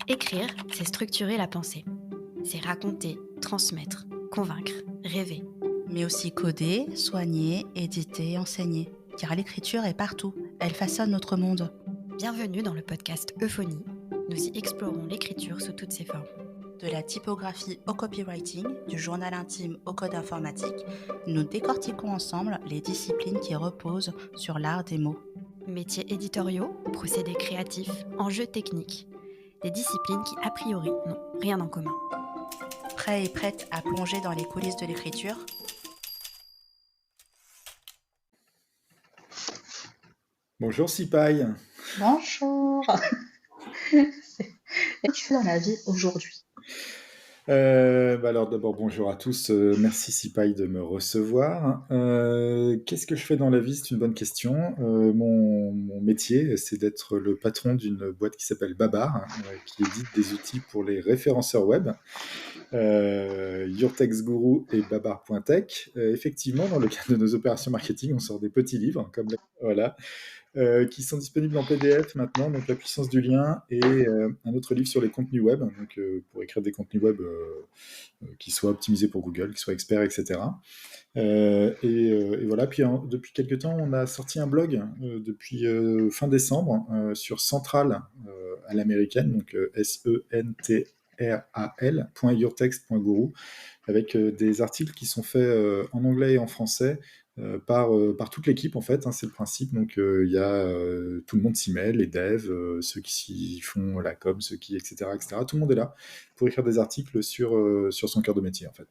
Écrire, c'est structurer la pensée. C'est raconter, transmettre, convaincre, rêver. Mais aussi coder, soigner, éditer, enseigner. Car l'écriture est partout, elle façonne notre monde. Bienvenue dans le podcast Euphonie. Nous y explorons l'écriture sous toutes ses formes. De la typographie au copywriting, du journal intime au code informatique, nous décortiquons ensemble les disciplines qui reposent sur l'art des mots. Métiers éditoriaux, procédés créatifs, enjeux techniques. Des disciplines qui, a priori, n'ont rien en commun. Prêt et prête à plonger dans les coulisses de l'écriture ? Bonjour Sipaille. Bonjour. Qu'est-ce que tu fais dans la vie aujourd'hui? Alors d'abord bonjour à tous, merci Sipaille de me recevoir. Qu'est-ce que je fais dans la vie? C'est une bonne question. Mon métier, c'est d'être le patron d'une boîte qui s'appelle Babar, qui édite des outils pour les référenceurs web. Your Text Guru et Babar.tech. Effectivement, dans le cadre de nos opérations marketing, on sort des petits livres, comme voilà, qui sont disponibles en PDF maintenant, donc La puissance du lien, et un autre livre sur les contenus web, donc pour écrire des contenus web qui soient optimisés pour Google, qui soient experts, etc. Et voilà, puis depuis quelques temps, on a sorti un blog depuis fin décembre sur Central à l'américaine, donc central.yourtext.guru, avec des articles qui sont faits en anglais et en français par toute l'équipe, en fait, hein, c'est le principe. Donc il y a tout le monde s'y mêle, les devs, ceux qui s'y font la com, ceux qui, etc., etc. Tout le monde est là pour écrire des articles sur son cœur de métier, en fait.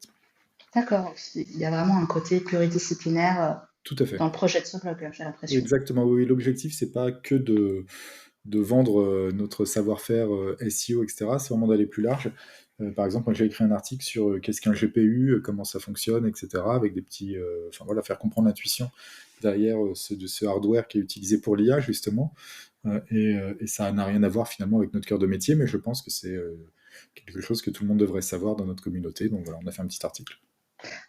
D'accord, il y a vraiment un côté pluridisciplinaire Tout à fait. dans le projet de ce blog, j'ai l'impression. Exactement, oui. L'objectif, c'est pas que de vendre notre savoir-faire SEO, etc. C'est vraiment d'aller plus large. Par exemple, moi j'ai écrit un article sur qu'est-ce qu'un GPU, comment ça fonctionne, etc. Avec des petits, enfin voilà, faire comprendre l'intuition derrière ce hardware qui est utilisé pour l'IA justement. Et ça n'a rien à voir finalement avec notre cœur de métier, mais je pense que c'est quelque chose que tout le monde devrait savoir dans notre communauté. Donc voilà, on a fait un petit article.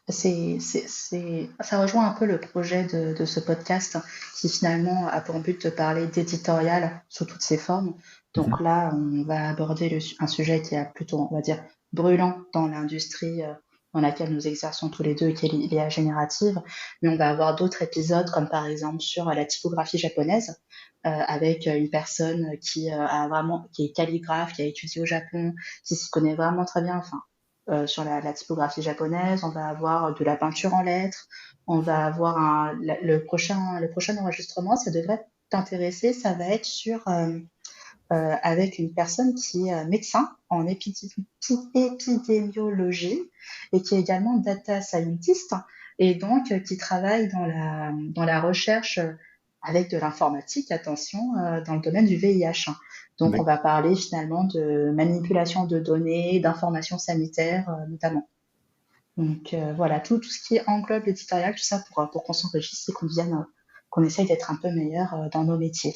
Ça rejoint un peu le projet de ce podcast qui finalement a pour but de parler d'éditorial sous toutes ses formes. Donc là, on va aborder un sujet qui est plutôt, on va dire, brûlant dans l'industrie dans laquelle nous exerçons tous les deux, et qui est l'IA générative. Mais on va avoir d'autres épisodes, comme par exemple sur la typographie japonaise, avec une personne qui est calligraphe, qui a étudié au Japon, qui s'y connaît vraiment très bien. Enfin, sur la typographie japonaise, on va avoir de la peinture en lettres, on va avoir le prochain enregistrement, ça devrait t'intéresser, ça va être avec une personne qui est médecin en épidémiologie et qui est également data scientist et donc qui travaille dans la recherche avec de l'informatique, attention, dans le domaine du VIH. Donc, on va parler finalement de manipulation de données, d'informations sanitaires notamment. Donc, voilà, tout ce qui englobe l'éditorial, tout ça pour qu'on s'enregistre et qu'on essaye d'être un peu meilleur dans nos métiers.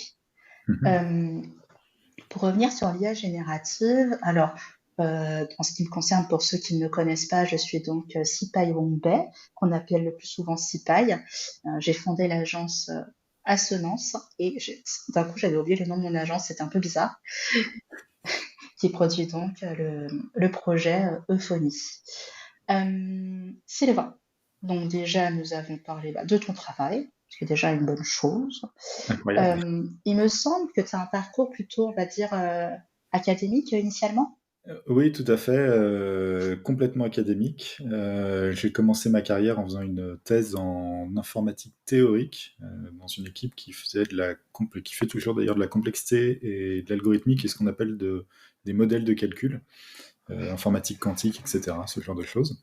Pour revenir sur l'IA générative, alors, en ce qui me concerne, pour ceux qui ne me connaissent pas, je suis donc Sipaille Wongbe, qu'on appelle le plus souvent Sipaille. J'ai fondé l'agence Assonance et d'un coup j'avais oublié le nom de mon agence, c'était un peu bizarre, qui produit donc le projet Euphonie. Sylvain, donc déjà nous avons parlé de ton travail, ce qui est déjà une bonne chose. Il me semble que tu as un parcours plutôt, on va dire, académique initialement. Oui, tout à fait, complètement académique. J'ai commencé ma carrière en faisant une thèse en informatique théorique dans une équipe qui fait toujours d'ailleurs de la complexité et de l'algorithmique et ce qu'on appelle des modèles de calcul, informatique quantique, etc., ce genre de choses.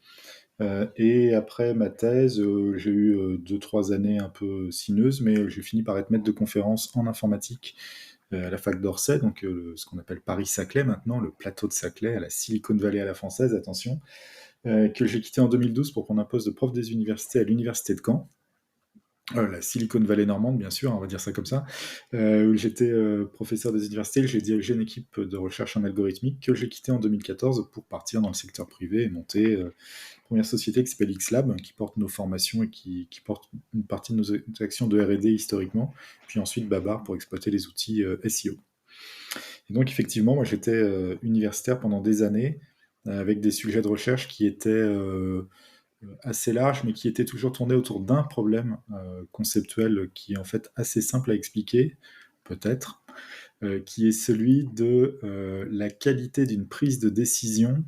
Et après ma thèse, j'ai eu 2-3 années un peu sinueuses, mais j'ai fini par être maître de conférence en informatique à la fac d'Orsay, donc ce qu'on appelle Paris-Saclay maintenant, le plateau de Saclay, à la Silicon Valley à la française, attention, que j'ai quitté en 2012 pour prendre un poste de prof des universités à l'université de Caen. La Silicon Valley normande, bien sûr, on va dire ça comme ça, où j'étais professeur des universités, j'ai dirigé une équipe de recherche en algorithmique que j'ai quitté en 2014 pour partir dans le secteur privé et monter une première société qui s'appelle X-Lab, qui porte nos formations et qui porte une partie de nos actions de R&D historiquement, puis ensuite Babar pour exploiter les outils SEO. Et donc, effectivement, moi, j'étais universitaire pendant des années, avec des sujets de recherche qui étaient assez larges, mais qui étaient toujours tournés autour d'un problème conceptuel qui est en fait assez simple à expliquer, peut-être, qui est celui de la qualité d'une prise de décision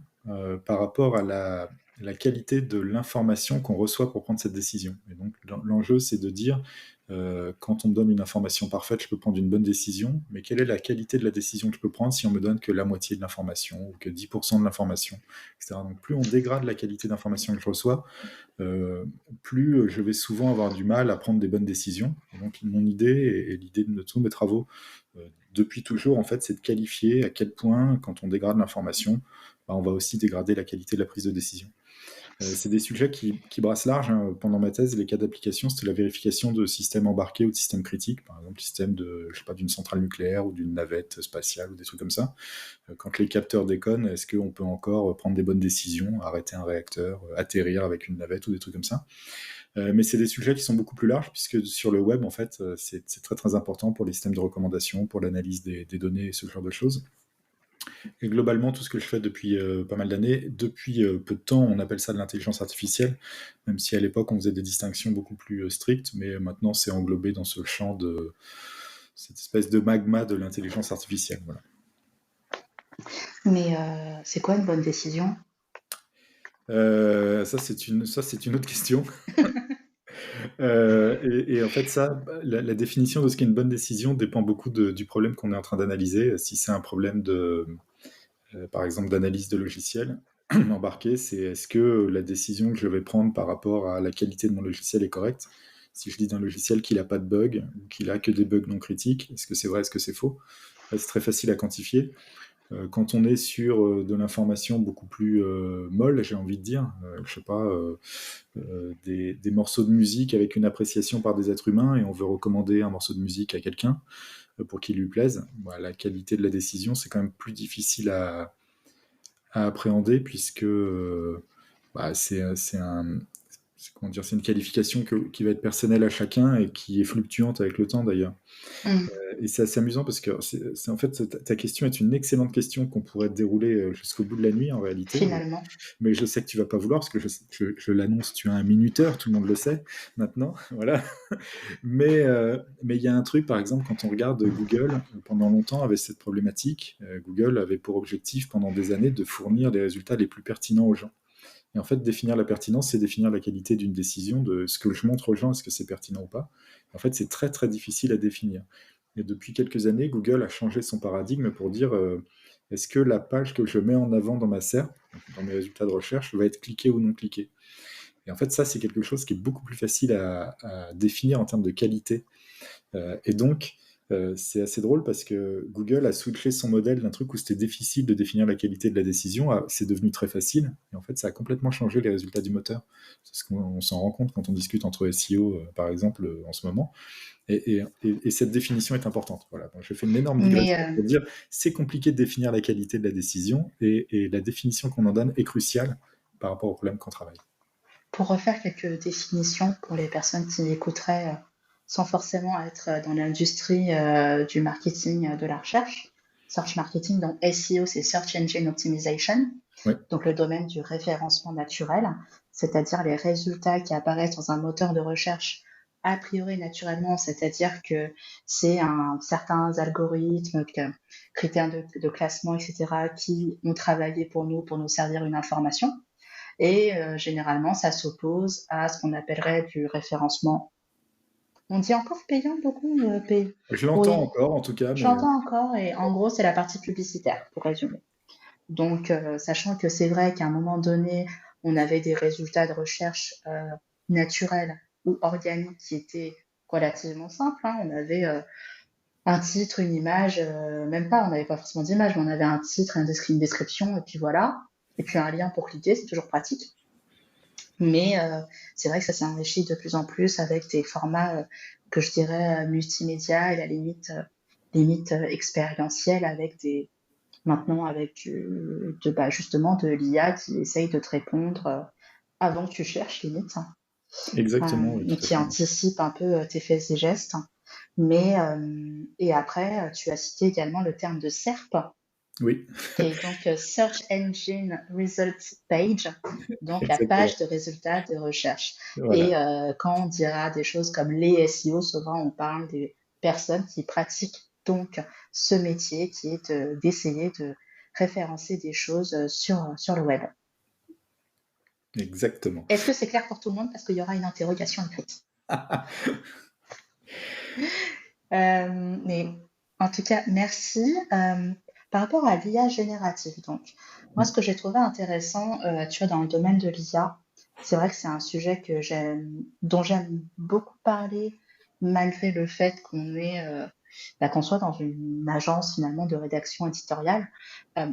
par rapport à la qualité de l'information qu'on reçoit pour prendre cette décision. Et donc l'enjeu, c'est de dire, quand on me donne une information parfaite, je peux prendre une bonne décision, mais quelle est la qualité de la décision que je peux prendre si on me donne que la moitié de l'information, ou que 10% de l'information, etc. Donc plus on dégrade la qualité d'information que je reçois, plus je vais souvent avoir du mal à prendre des bonnes décisions. Et donc mon idée, et l'idée de tous mes travaux, depuis toujours, en fait, c'est de qualifier à quel point, quand on dégrade l'information, on va aussi dégrader la qualité de la prise de décision. C'est des sujets qui brassent large. Hein. Pendant ma thèse, les cas d'application, c'était la vérification de systèmes embarqués ou de systèmes critiques, par exemple, le système d'une centrale nucléaire ou d'une navette spatiale ou des trucs comme ça. Quand les capteurs déconnent, est-ce qu'on peut encore prendre des bonnes décisions, arrêter un réacteur, atterrir avec une navette ou des trucs comme ça. Mais c'est des sujets qui sont beaucoup plus larges, puisque sur le web, en fait, c'est très très important pour les systèmes de recommandation, pour l'analyse des données et ce genre de choses. Et globalement, tout ce que je fais depuis pas mal d'années, depuis peu de temps, on appelle ça de l'intelligence artificielle, même si à l'époque on faisait des distinctions beaucoup plus strictes, mais maintenant c'est englobé dans ce champ de cette espèce de magma de l'intelligence artificielle. Voilà. Mais c'est quoi une bonne décision? Ça, c'est une autre question. Et en fait, la définition de ce qu'est une bonne décision dépend beaucoup du problème qu'on est en train d'analyser. Si c'est un problème par exemple, d'analyse de logiciel embarqué, c'est est-ce que la décision que je vais prendre par rapport à la qualité de mon logiciel est correcte? Si je dis d'un logiciel qu'il n'a pas de bugs, ou qu'il n'a que des bugs non critiques, est-ce que c'est vrai, est-ce que c'est faux? C'est très facile à quantifier. Quand on est sur de l'information beaucoup plus molle, j'ai envie de dire, je sais pas, des morceaux de musique avec une appréciation par des êtres humains, et on veut recommander un morceau de musique à quelqu'un pour qu'il lui plaise, la qualité de la décision, c'est quand même plus difficile à appréhender, puisque c'est une qualification qui va être personnelle à chacun et qui est fluctuante avec le temps d'ailleurs. Et c'est assez amusant parce que en fait, ta question est une excellente question qu'on pourrait dérouler jusqu'au bout de la nuit en réalité. Finalement. Mais je sais que tu vas pas vouloir parce que je l'annonce, tu as un minuteur, tout le monde le sait maintenant, voilà. Mais il y a un truc, par exemple, quand on regarde Google, pendant longtemps avait cette problématique. Google avait pour objectif pendant des années de fournir les résultats les plus pertinents aux gens. Et en fait, définir la pertinence, c'est définir la qualité d'une décision, de ce que je montre aux gens, est-ce que c'est pertinent ou pas. En fait, c'est très très difficile à définir. Et depuis quelques années, Google a changé son paradigme pour dire est-ce que la page que je mets en avant dans ma SERP, dans mes résultats de recherche, va être cliquée ou non cliquée. Et en fait, ça, c'est quelque chose qui est beaucoup plus facile à définir en termes de qualité. Et donc, c'est assez drôle parce que Google a switché son modèle d'un truc où c'était difficile de définir la qualité de la décision, c'est devenu très facile, et en fait ça a complètement changé les résultats du moteur. C'est ce qu'on s'en rend compte quand on discute entre SEO par exemple en ce moment, et cette définition est importante. Voilà. Donc, je fais une énorme digression pour dire c'est compliqué de définir la qualité de la décision, et la définition qu'on en donne est cruciale par rapport au problème qu'on travaille. Pour refaire quelques définitions pour les personnes qui écouteraient sans forcément être dans l'industrie du marketing, de la recherche. Search marketing, donc SEO, c'est Search Engine Optimization, oui. Donc le domaine du référencement naturel, c'est-à-dire les résultats qui apparaissent dans un moteur de recherche a priori naturellement, c'est-à-dire que c'est certains algorithmes, critères de classement, etc., qui ont travaillé pour nous servir une information. Et généralement, ça s'oppose à ce qu'on appellerait du référencement. On dit encore payant beaucoup Je l'entends encore, en tout cas. Je l'entends encore, et en gros, c'est la partie publicitaire, pour résumer. Donc, sachant que c'est vrai qu'à un moment donné, on avait des résultats de recherche naturels ou organiques qui étaient relativement simples. Hein. On avait un titre, une image, même pas, on n'avait pas forcément d'image, mais on avait un titre, une description, et puis voilà. Et puis un lien pour cliquer, c'est toujours pratique. Mais c'est vrai que ça s'est enrichi de plus en plus avec des formats que je dirais multimédia et la limite expérientielle, avec maintenant avec justement de l'IA qui essaye de te répondre avant que tu cherches limite. Exactement. Et qui anticipe un peu tes faits et gestes. Et après, tu as cité également le terme de SERP, Oui, qui est donc Search Engine Results Page, donc la exactement. page de résultats de recherche. Voilà, Et quand on dira des choses comme les SEO, souvent on parle des personnes qui pratiquent donc ce métier qui est d'essayer de référencer des choses sur le web. exactement. Est-ce que c'est clair pour tout le monde? Parce qu'il y aura une interrogation écrite. Mais en tout cas, merci. Par rapport à l'IA générative, donc, moi, ce que j'ai trouvé intéressant, tu vois, dans le domaine de l'IA, c'est vrai que c'est un sujet dont j'aime beaucoup parler, malgré le fait qu'on soit dans une agence finalement de rédaction éditoriale, euh,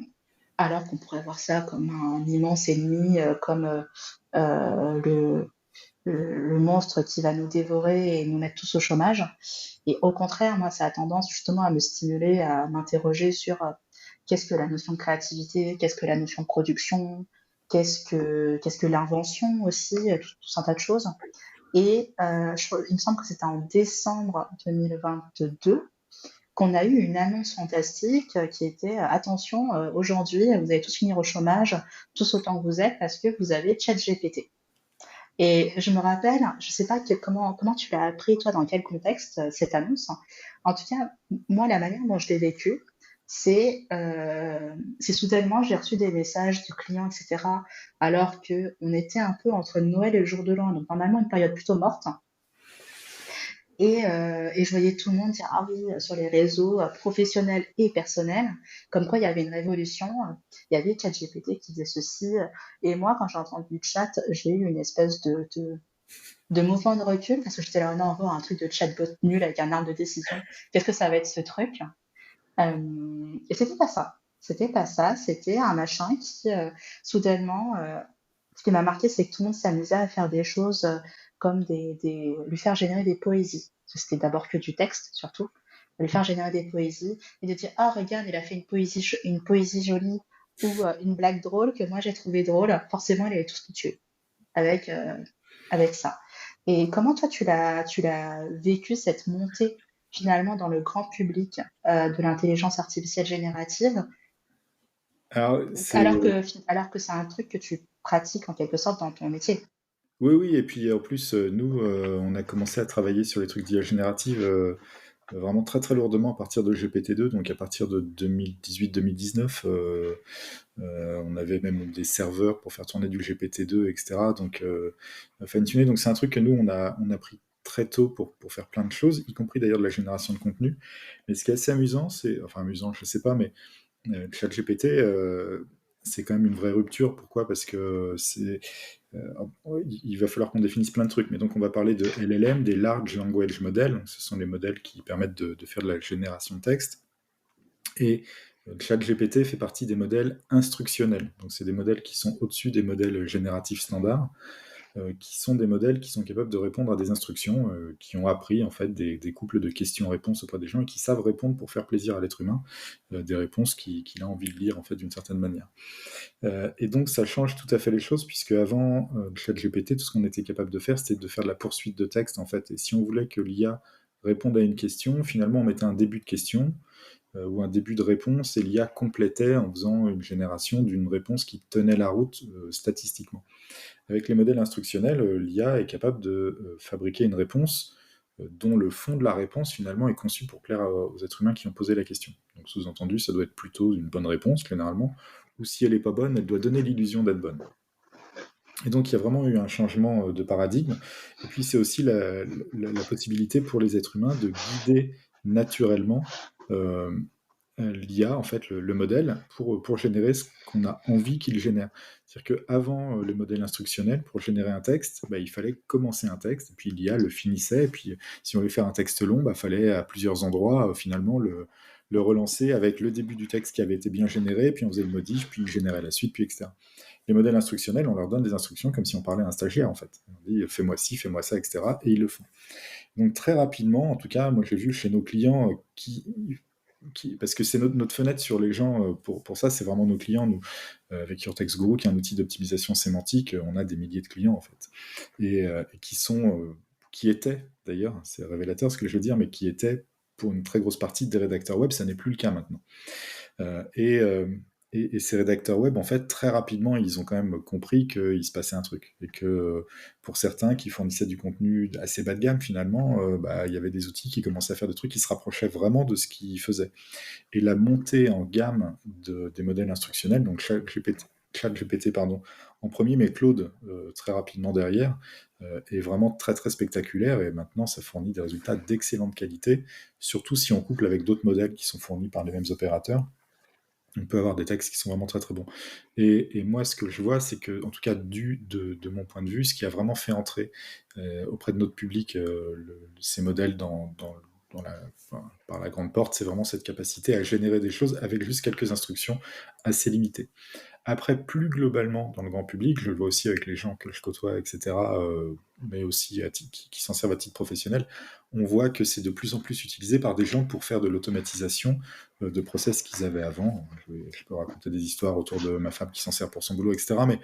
alors qu'on pourrait voir ça comme un immense ennemi, comme le monstre qui va nous dévorer et nous mettre tous au chômage. Et au contraire, moi, ça a tendance justement à me stimuler, à m'interroger sur qu'est-ce que la notion de créativité, qu'est-ce que la notion de production, qu'est-ce que l'invention aussi, tout un tas de choses. Et il me semble que c'était en décembre 2022 qu'on a eu une annonce fantastique qui était attention, aujourd'hui, vous allez tous finir au chômage, tous autant que vous êtes, parce que vous avez ChatGPT. Et je me rappelle, je ne sais pas comment tu l'as appris, toi, dans quel contexte, cette annonce. En tout cas, moi, la manière dont je l'ai vécue, c'est soudainement, j'ai reçu des messages du client, etc., alors qu'on était un peu entre Noël et le jour de l'an, donc normalement une période plutôt morte. Et je voyais tout le monde dire ah oui, sur les réseaux professionnels et personnels, comme quoi il y avait une révolution. Il y avait ChatGPT qui disait ceci. Et moi, quand j'ai entendu chat, j'ai eu une espèce de mouvement de recul parce que j'étais là, non, encore un truc de chatbot nul avec un arbre de décision. Qu'est-ce que ça va être ce truc? Et c'était pas ça. C'était pas ça. C'était un machin qui, soudainement, ce qui m'a marqué, c'est que tout le monde s'amusait à faire des choses comme lui faire générer des poésies. C'était d'abord que du texte, surtout. Lui faire générer des poésies et de dire, ah, regarde, il a fait une poésie jolie ou une blague drôle que moi j'ai trouvé drôle. Forcément, il allait tout se tuer avec, avec ça. Et comment toi, tu l'as vécu, cette montée finalement dans le grand public de l'intelligence artificielle générative, Alors, c'est alors que c'est un truc que tu pratiques en quelque sorte dans ton métier? oui, oui, et puis en plus, nous, on a commencé à travailler sur les trucs d'IA générative vraiment très très lourdement à partir de GPT-2, donc à partir de 2018-2019, on avait même des serveurs pour faire tourner du GPT-2, etc. Donc fine-tuner, donc c'est un truc que nous, on a pris très tôt pour faire plein de choses, y compris d'ailleurs de la génération de contenu. Mais ce qui est assez amusant, enfin amusant, je sais pas, mais ChatGPT, c'est quand même une vraie rupture. Pourquoi? Parce que il va falloir qu'on définisse plein de trucs. Mais donc, on va parler de LLM, des Large Language Models. Donc, ce sont les modèles qui permettent de faire de la génération de texte. Et ChatGPT fait partie des modèles instructionnels. Donc, c'est des modèles qui sont au-dessus des modèles génératifs standards, qui sont des modèles qui sont capables de répondre à des instructions, qui ont appris en fait des couples de questions-réponses auprès des gens et qui savent répondre pour faire plaisir à l'être humain, des réponses qu'il a envie de lire en fait d'une certaine manière. Et donc ça change tout à fait les choses, puisque avant ChatGPT, tout ce qu'on était capable de faire, c'était de faire de la poursuite de texte en fait. Et si on voulait que l'IA réponde à une question, finalement on mettait un début de question ou un début de réponse, et l'IA complétait en faisant une génération d'une réponse qui tenait la route statistiquement. Avec les modèles instructionnels, l'IA est capable de fabriquer une réponse dont le fond de la réponse finalement est conçu pour plaire aux êtres humains qui ont posé la question. Donc sous-entendu, ça doit être plutôt une bonne réponse généralement, ou si elle n'est pas bonne, elle doit donner l'illusion d'être bonne. Et donc il y a vraiment eu un changement de paradigme. Et puis c'est aussi la possibilité pour les êtres humains de guider naturellement l'IA, en fait, le modèle, pour générer ce qu'on a envie qu'il génère. C'est-à-dire qu'avant le modèle instructionnel, pour générer un texte, il fallait commencer un texte, et puis l'IA le finissait, et puis si on voulait faire un texte long, il fallait à plusieurs endroits, finalement, le relancer avec le début du texte qui avait été bien généré, puis on faisait une modif, puis il générait la suite, puis etc. Les modèles instructionnels, on leur donne des instructions comme si on parlait à un stagiaire, en fait. On dit fais-moi ci, fais-moi ça, etc. Et ils le font. Donc très rapidement, en tout cas, moi j'ai vu chez nos clients parce que c'est notre fenêtre sur les gens, pour ça, c'est vraiment nos clients, nous, avec Your Text Guru, qui est un outil d'optimisation sémantique, on a des milliers de clients, en fait, et qui sont qui étaient, d'ailleurs, c'est révélateur ce que je veux dire, mais qui étaient pour une très grosse partie des rédacteurs web, ça n'est plus le cas maintenant. Euh, et, euh, et ces rédacteurs web, en fait, très rapidement, ils ont quand même compris qu'il se passait un truc. Et que pour certains qui fournissaient du contenu assez bas de gamme, finalement, il y avait des outils qui commençaient à faire des trucs qui se rapprochaient vraiment de ce qu'ils faisaient. Et la montée en gamme des modèles instructionnels, donc ChatGPT, pardon, en premier, mais Claude très rapidement derrière, est vraiment très très spectaculaire. Et maintenant, ça fournit des résultats d'excellente qualité, surtout si on couple avec d'autres modèles qui sont fournis par les mêmes opérateurs. On peut avoir des textes qui sont vraiment très très bons. Et moi, ce que je vois, c'est que, en tout cas, de mon point de vue, ce qui a vraiment fait entrer auprès de notre public ces modèles par la grande porte, c'est vraiment cette capacité à générer des choses avec juste quelques instructions assez limitées. Après, plus globalement, dans le grand public, je le vois aussi avec les gens que je côtoie, etc., mais aussi qui s'en servent à titre professionnel, on voit que c'est de plus en plus utilisé par des gens pour faire de l'automatisation de process qu'ils avaient avant. Je peux raconter des histoires autour de ma femme qui s'en sert pour son boulot, etc., mais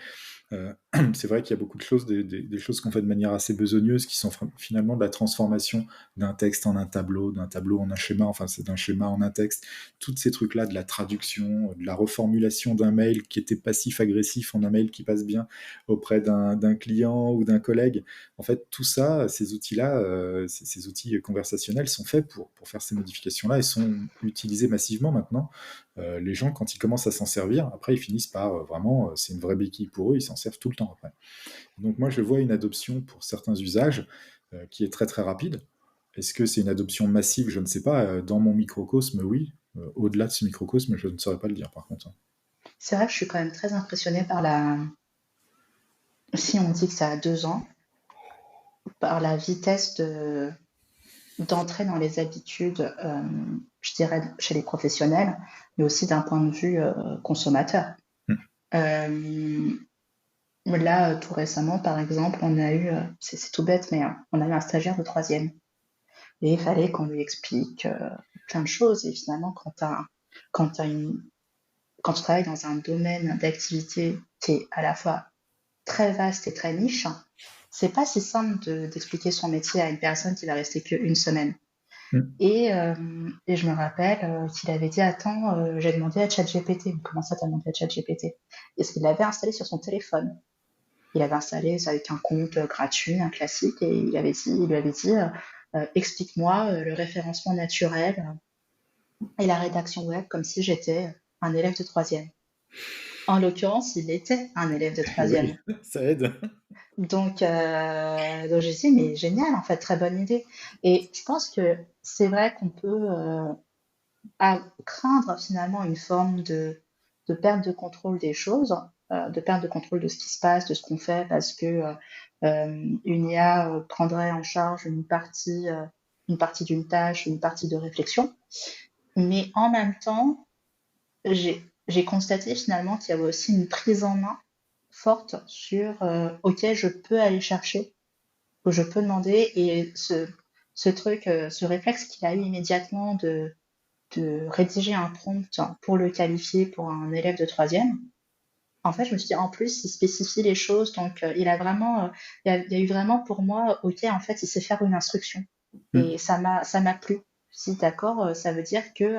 c'est vrai qu'il y a beaucoup de choses, des choses qu'on fait de manière assez besogneuse, qui sont finalement de la transformation d'un texte en un tableau, d'un tableau en un schéma, enfin c'est d'un schéma en un texte, tous ces trucs-là, de la traduction, de la reformulation d'un mail qui était passif-agressif en un mail qui passe bien auprès d'un client ou d'un collègue. En fait, tout ça, ces outils-là, ces outils conversationnels sont faits pour faire ces modifications-là et sont utilisés massivement maintenant. Les gens, quand ils commencent à s'en servir, après, ils finissent par vraiment, c'est une vraie béquille pour eux, ils s'en servent tout le temps après. Donc moi, je vois une adoption pour certains usages qui est très très rapide. Est-ce que c'est une adoption massive? Je ne sais pas. Dans mon microcosme, oui. Au-delà de ce microcosme, je ne saurais pas le dire par contre. C'est vrai que je suis quand même très impressionnée par la, si on dit que ça a 2 ans, par la vitesse d'entrer dans les habitudes, je dirais, chez les professionnels, mais aussi d'un point de vue consommateur. Euh, Là, tout récemment, par exemple, on a eu, c'est tout bête, mais on a eu un stagiaire de troisième. Et il fallait qu'on lui explique plein de choses. Et finalement, quand t'as quand tu travailles dans un domaine d'activité qui est à la fois très vaste et très niche, c'est pas si simple d'expliquer son métier à une personne qui va rester qu'une semaine. Et je me rappelle qu'il avait dit, attends, j'ai demandé à ChatGPT. Comment ça, t'as demandé à ChatGPT? Et ce qu'il l'avait installé sur son téléphone. Il avait installé ça avec un compte gratuit, un classique, et il lui avait dit, explique-moi le référencement naturel et la rédaction web comme si j'étais un élève de troisième. En l'occurrence, il était un élève de troisième. Oui, ça aide. Donc j'ai dit, mais génial, en fait, très bonne idée. Et je pense que c'est vrai qu'on peut craindre finalement une forme de perte de contrôle des choses, de perte de contrôle de ce qui se passe, de ce qu'on fait, parce que une IA prendrait en charge une partie d'une tâche, une partie de réflexion. Mais en même temps, j'ai constaté finalement qu'il y avait aussi une prise en main forte sur OK, je peux aller chercher, ou je peux demander, et ce truc, ce réflexe qu'il a eu immédiatement de rédiger un prompt pour le qualifier pour un élève de troisième. En fait, je me suis dit, en plus, il spécifie les choses, donc il a vraiment, il y a eu vraiment pour moi, OK, en fait, il sait faire une instruction. Et ça m'a plu. Si d'accord, ça veut dire que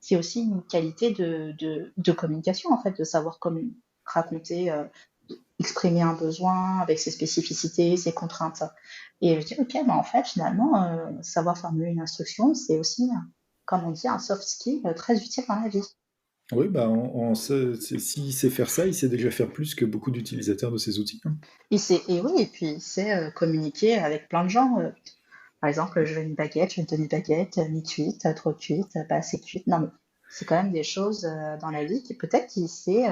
c'est aussi une qualité de communication, en fait, de savoir raconter, exprimer un besoin avec ses spécificités, ses contraintes. Et je dis, OK, en fait, finalement, savoir formuler une instruction, c'est aussi, comme on dit, un soft skill très utile dans la vie. Oui, s'il sait faire ça, il sait déjà faire plus que beaucoup d'utilisateurs de ces outils. Et oui, et puis il sait communiquer avec plein de gens. Par exemple, je veux une baguette, je veux une demi-baguette, mi-cuite, trop cuite, pas assez cuite. Non, mais c'est quand même des choses dans la vie qui peut-être qu'il sait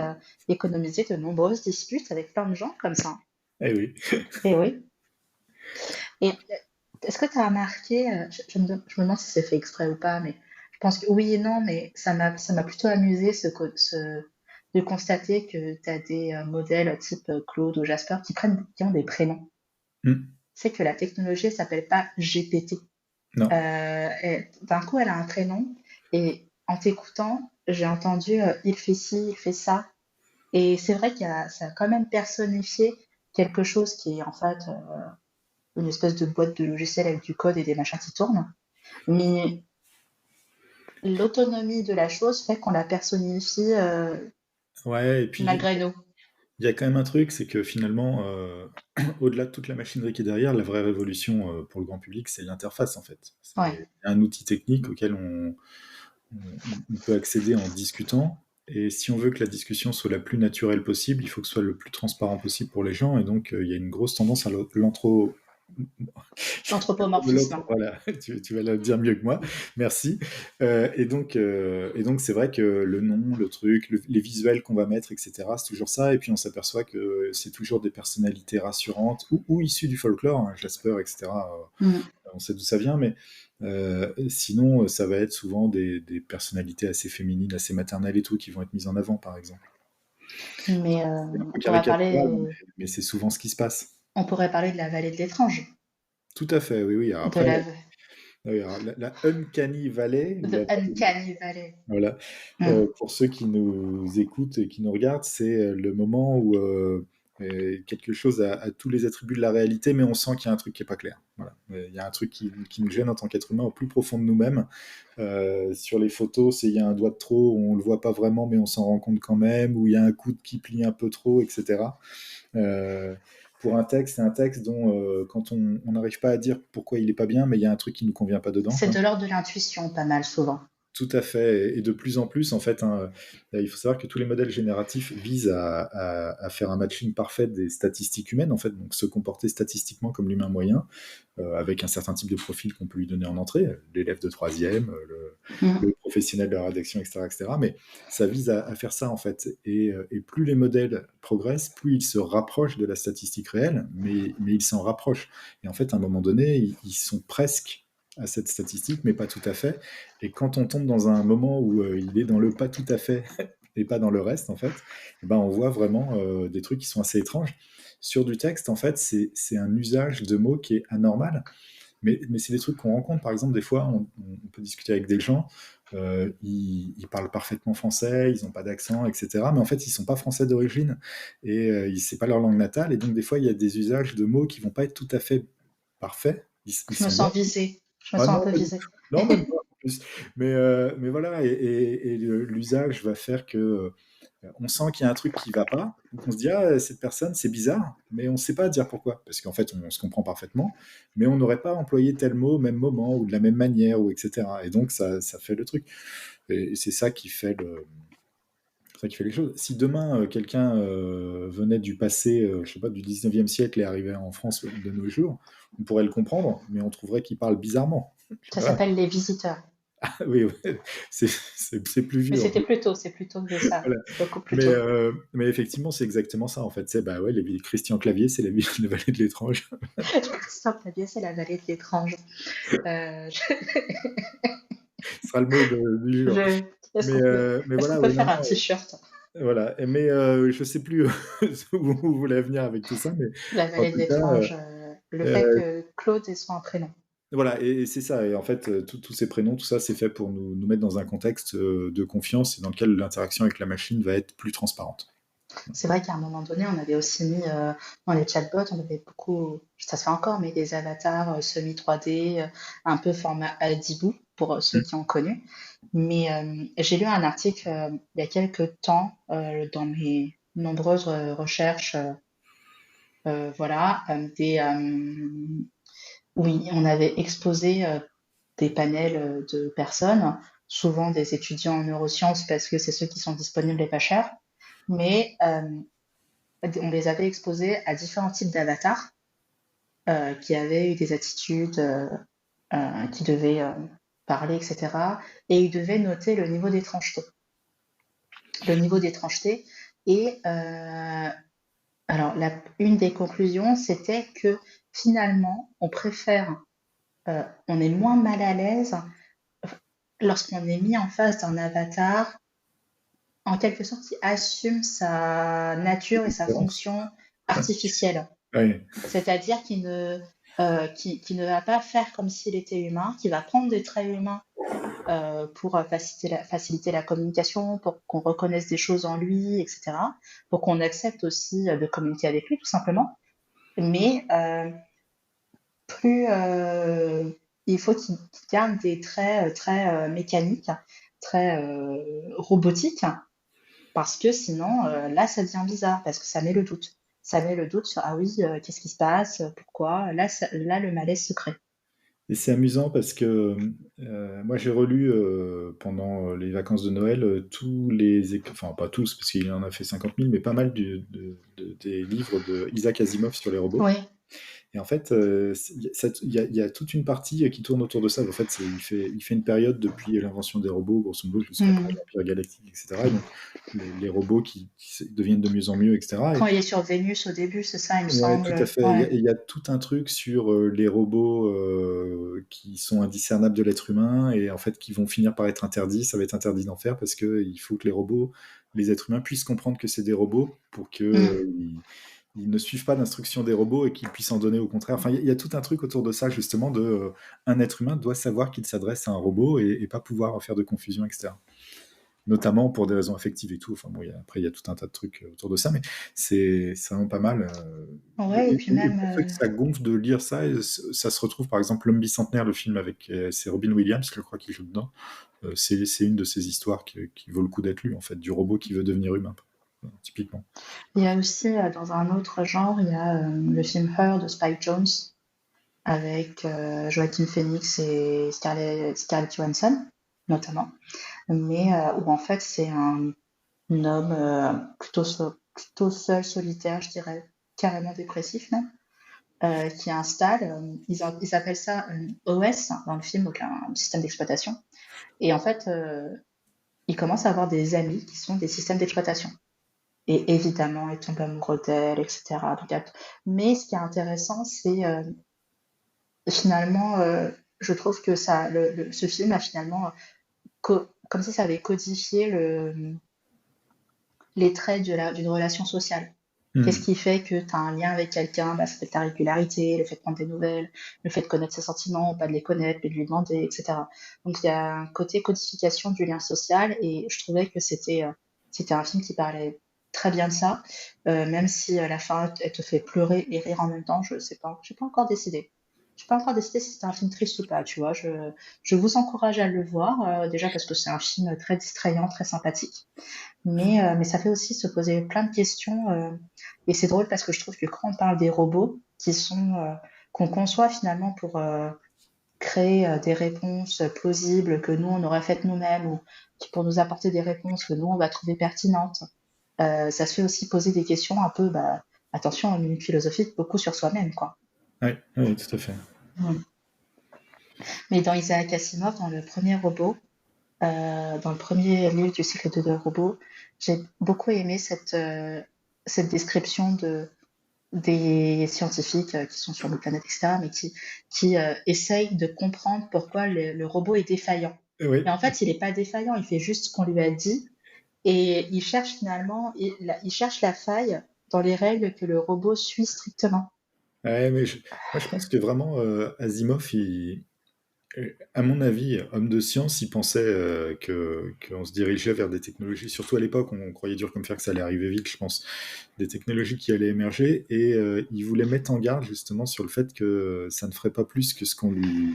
économiser de nombreuses disputes avec plein de gens comme ça. Eh oui. Et oui. Et est-ce que tu as remarqué, je me demande si c'est fait exprès ou pas, mais je pense que oui et non, mais ça m'a plutôt amusé de constater que tu as des modèles type Claude ou Jasper qui ont des prénoms. C'est que la technologie s'appelle pas GPT. Non. D'un coup, elle a un prénom, et en t'écoutant, j'ai entendu il fait ci, il fait ça. Et c'est vrai ça a quand même personnifié quelque chose qui est en fait une espèce de boîte de logiciel avec du code et des machins qui tournent. Mais l'autonomie de la chose fait qu'on la personnifie Ouais, et puis malgré nous. il y a quand même un truc, c'est que finalement, au-delà de toute la machinerie qui est derrière, la vraie révolution pour le grand public, c'est l'interface en fait. Ouais. C'est un outil technique auquel on peut accéder en discutant. Et si on veut que la discussion soit la plus naturelle possible, il faut que ce soit le plus transparent possible pour les gens. Et donc, il y a une grosse tendance à L'anthropomorphisme. Voilà, tu vas le dire mieux que moi, merci. Et donc, c'est vrai que le nom, le truc, les visuels qu'on va mettre, etc., c'est toujours ça. Et puis on s'aperçoit que c'est toujours des personnalités rassurantes ou issues du folklore, hein, Jasper, etc. On sait d'où ça vient, mais sinon, ça va être souvent des personnalités assez féminines, assez maternelles et tout, qui vont être mises en avant, par exemple. Mais C'est un peu on pourrait caricatural, parler, mais c'est souvent ce qui se passe. on pourrait parler de la vallée de l'étrange. Tout à fait, oui, oui. Alors De après, oui, alors la Uncanny Valley, The Uncanny Valley. voilà. Pour ceux qui nous écoutent et qui nous regardent, c'est le moment où quelque chose a tous les attributs de la réalité, mais on sent qu'il y a un truc qui n'est pas clair. Voilà. Il y a un truc qui nous gêne en tant qu'être humain au plus profond de nous-mêmes. Sur les photos, il y a un doigt de trop, on ne le voit pas vraiment, mais on s'en rend compte quand même, ou il y a un coude qui plie un peu trop, etc. Pour un texte, c'est un texte dont, quand on n'arrive pas à dire pourquoi il n'est pas bien, mais il y a un truc qui ne nous convient pas dedans. C'est de l'ordre de l'intuition, pas mal souvent. Tout à fait, et de plus en plus, en fait, hein, il faut savoir que tous les modèles génératifs visent à faire un matching parfait des statistiques humaines, en fait, donc se comporter statistiquement comme l'humain moyen, avec un certain type de profil qu'on peut lui donner en entrée, l'élève de troisième, le professionnel de la rédaction, etc., etc. Mais ça vise à faire ça, en fait, et plus les modèles progressent, plus ils se rapprochent de la statistique réelle, mais ils s'en rapprochent. Et en fait, à un moment donné, ils sont presque à cette statistique, mais pas tout à fait. Et quand on tombe dans un moment où il est dans le pas tout à fait et pas dans le reste, en fait, ben on voit vraiment des trucs qui sont assez étranges. Sur du texte, en fait, c'est un usage de mots qui est anormal, mais c'est des trucs qu'on rencontre. Par exemple, des fois, on peut discuter avec des gens, ils parlent parfaitement français, ils n'ont pas d'accent, etc. Mais en fait, ils ne sont pas français d'origine, et c'est pas leur langue natale. Et donc, des fois, il y a des usages de mots qui ne vont pas être tout à fait parfaits. Je me sens visée. Je me sens un peu visée. Non, même pas en plus. Mais voilà, et l'usage va faire que on sent qu'il y a un truc qui va pas. Donc on se dit, ah, cette personne, c'est bizarre, mais on ne sait pas dire pourquoi. Parce qu'en fait, on se comprend parfaitement, mais on n'aurait pas employé tel mot au même moment, ou de la même manière, ou etc. Et donc, ça fait le truc. Et c'est ça qui fait les choses. Si demain, quelqu'un venait du passé, je sais pas, du 19e siècle et arrivait en France de nos jours, on pourrait le comprendre, mais on trouverait qu'il parle bizarrement. Ça s'appelle les visiteurs. Ah, oui, c'est plus vieux. Mais c'est plutôt que ça. Voilà. Beaucoup plus tôt. Mais effectivement, c'est exactement ça, en fait. C'est, bah ouais, Christian Clavier, c'est la vallée de l'étrange. Christian Clavier, c'est la vallée de l'étrange. Ce sera le mot du jour. Mais voilà, on peut faire un t-shirt. Voilà, mais je sais plus où vous voulez venir avec tout ça. Mais la vallée de l'étrange, le fait que Claude soit un prénom. Voilà, et c'est ça. Et en fait, tous ces prénoms, tout ça, c'est fait pour nous mettre dans un contexte de confiance et dans lequel l'interaction avec la machine va être plus transparente. C'est vrai qu'à un moment donné, on avait aussi mis dans les chatbots, on avait beaucoup, ça se fait encore, mais des avatars semi-3D, un peu format Adibou, pour ceux qui ont connu. Mais j'ai lu un article il y a quelques temps, dans mes nombreuses recherches, voilà, oui, on avait exposé des panels de personnes, souvent des étudiants en neurosciences, parce que c'est ceux qui sont disponibles et pas chers, mais on les avait exposés à différents types d'avatars qui avaient eu des attitudes, qui devaient parler, etc. Et ils devaient noter le niveau d'étrangeté. Et alors, une des conclusions, c'était que finalement, on est moins mal à l'aise lorsqu'on est mis en face d'un avatar, en quelque sorte, qui assume sa nature et sa fonction artificielle. Oui. C'est-à-dire qui ne va pas faire comme s'il était humain, qui va prendre des traits humains pour faciliter la communication, pour qu'on reconnaisse des choses en lui, etc., pour qu'on accepte aussi de communiquer avec lui, tout simplement. Mais plus il faut qu'il garde des traits très mécaniques, très robotiques, parce que sinon, là, ça devient bizarre, parce que ça met le doute. Ça met le doute sur ah oui, qu'est-ce qui se passe, pourquoi là, là, le malaise se crée. Et c'est amusant parce que moi j'ai relu pendant les vacances de Noël tous enfin pas tous parce qu'il en a fait 50 000, mais pas mal des livres de Isaac Asimov sur les robots. Oui. Et en fait, il y a toute une partie qui tourne autour de ça. En fait, il fait une période depuis l'invention des robots, grosso modo, jusqu'à l'Empire galactique, etc. Et donc, les robots qui deviennent de mieux en mieux, etc. Quand il est sur Vénus au début, c'est ça, il me Ouais, semble. tout à fait. Ouais. Il y a tout un truc sur les robots qui sont indiscernables de l'être humain et en fait qui vont finir par être interdits. Ça va être interdit d'en faire parce qu'il faut que les êtres humains puissent comprendre que c'est des robots pour que ils ne suivent pas d'instructions des robots et qu'ils puissent en donner au contraire. Enfin, il y a tout un truc autour de ça, justement, de un être humain doit savoir qu'il s'adresse à un robot et pas pouvoir faire de confusion, etc. Notamment pour des raisons affectives et tout. Enfin, bon, après, il y a tout un tas de trucs autour de ça, mais c'est vraiment pas mal. Ouais, et puis même. Pour ceux que ça gonfle de lire ça, ça se retrouve, par exemple, L'Homme bicentenaire, le film avec c'est Robin Williams, je crois, qui joue dedans. C'est une de ces histoires qui vaut le coup d'être lue, en fait, du robot qui veut devenir humain, typiquement. Il y a aussi, dans un autre genre, il y a le film Her de Spike Jonze avec Joaquin Phoenix et Scarlett Johansson, notamment. Mais où en fait, c'est un homme plutôt seul, solitaire, je dirais, carrément dépressif, même, qui installe, ils appellent ça un OS dans le film, donc un système d'exploitation. Et en fait, il commence à avoir des amis qui sont des systèmes d'exploitation. Et évidemment, il tombe amoureux d'elle, etc. Donc, mais ce qui est intéressant, c'est finalement, je trouve que ça, ce film a finalement, comme si ça avait codifié les traits d'une relation sociale. Qu'est-ce qui fait que tu as un lien avec quelqu'un? Bah, ça peut être ta régularité, le fait de prendre des nouvelles, le fait de connaître ses sentiments, pas de les connaître, mais de lui demander, etc. Donc il y a un côté codification du lien social et je trouvais que c'était un film qui parlait très bien de ça, même si à la fin elle te fait pleurer et rire en même temps, je sais pas, j'ai pas encore décidé. J'ai pas encore décidé si c'est un film triste ou pas, tu vois. Je vous encourage à le voir, déjà parce que c'est un film très distrayant, très sympathique. Mais ça fait aussi se poser plein de questions. Et c'est drôle parce que je trouve que quand on parle des robots qu'on conçoit finalement pour créer des réponses plausibles que nous, on aurait faites nous-mêmes ou pour nous apporter des réponses que nous, on va trouver pertinentes, ça se fait aussi poser des questions un peu, attention, une minute philosophique, beaucoup sur soi-même, quoi. Oui, tout à fait. Mais dans Isaac Asimov, dans le premier robot, dans le premier livre du cycle de deux robots, j'ai beaucoup aimé cette description des scientifiques qui sont sur nos planètes, etc., mais qui essayent de comprendre pourquoi le robot est défaillant. Oui. Mais en fait, il n'est pas défaillant, il fait juste ce qu'on lui a dit, et il cherche finalement, il cherche la faille dans les règles que le robot suit strictement. Ouais, mais moi, je pense que vraiment, Asimov, à mon avis, homme de science, il pensait qu'on se dirigeait vers des technologies, surtout à l'époque, on croyait dur comme fer que ça allait arriver vite, je pense, des technologies qui allaient émerger, et il voulait mettre en garde justement sur le fait que ça ne ferait pas plus que ce qu'on lui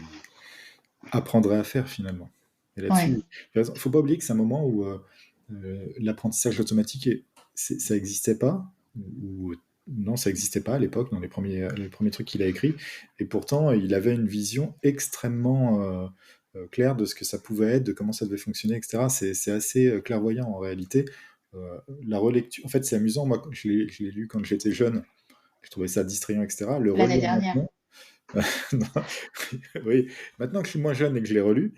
apprendrait à faire finalement. Et là-dessus, il faut pas oublier que c'est un moment où l'apprentissage automatique, ça n'existait pas, ou non, ça n'existait pas à l'époque, dans les premiers trucs qu'il a écrits, et pourtant, il avait une vision extrêmement claire de ce que ça pouvait être, de comment ça devait fonctionner, etc. C'est assez clairvoyant en réalité. La relecture, en fait, c'est amusant, moi, je l'ai lu quand j'étais jeune, je trouvais ça distrayant, etc. Le L'année relire dernière. maintenant, oui, maintenant que je suis moins jeune et que je l'ai relu,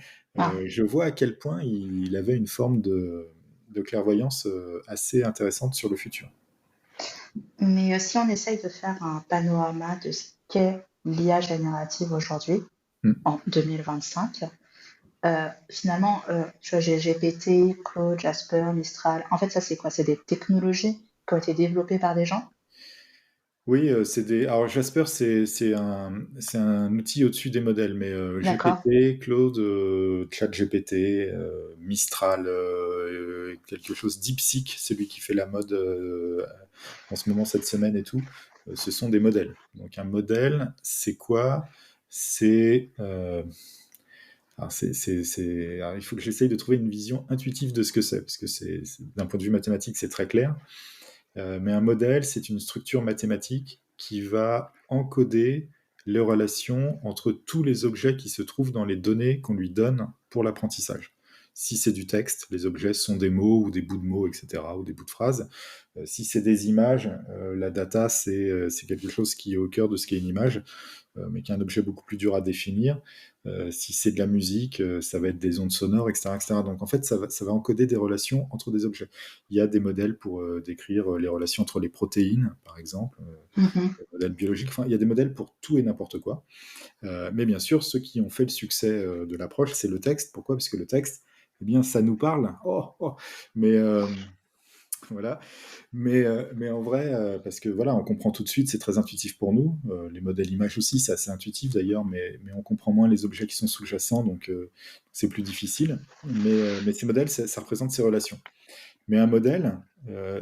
je vois à quel point il avait une forme de clairvoyance assez intéressante sur le futur. Mais si on essaye de faire un panorama de ce qu'est l'IA générative aujourd'hui, en 2025, finalement, tu vois, GPT, Claude, Jasper, Mistral, en fait, ça c'est quoi? C'est des technologies qui ont été développées par des gens? Oui, alors Jasper, c'est un outil au-dessus des modèles, mais D'accord. GPT, Claude, ChatGPT, Mistral, quelque chose, DeepSeek, celui qui fait la mode en ce moment cette semaine et tout, ce sont des modèles. Donc un modèle, c'est quoi? C'est alors, il faut que j'essaye de trouver une vision intuitive de ce que c'est, parce que d'un point de vue mathématique, c'est très clair. Mais un modèle, c'est une structure mathématique qui va encoder les relations entre tous les objets qui se trouvent dans les données qu'on lui donne pour l'apprentissage. Si c'est du texte, les objets sont des mots ou des bouts de mots, etc., ou des bouts de phrases. Si c'est des images, la data, c'est quelque chose qui est au cœur de ce qu'est une image, mais qui est un objet beaucoup plus dur à définir. Si c'est de la musique, ça va être des ondes sonores, etc., etc. Donc en fait, ça va encoder des relations entre des objets. Il y a des modèles pour décrire les relations entre les protéines, par exemple, Mhm. des modèles biologiques. Enfin, il y a des modèles pour tout et n'importe quoi. Mais bien sûr, ceux qui ont fait le succès de l'approche, c'est le texte. Pourquoi? Parce que le texte, eh bien, ça nous parle. Oh, oh. Mais voilà. Mais en vrai, parce que voilà, on comprend tout de suite, c'est très intuitif pour nous. Les modèles images aussi, c'est assez intuitif d'ailleurs, mais on comprend moins les objets qui sont sous-jacents, donc c'est plus difficile. Mais ces modèles, ça représente ces relations. Mais un modèle,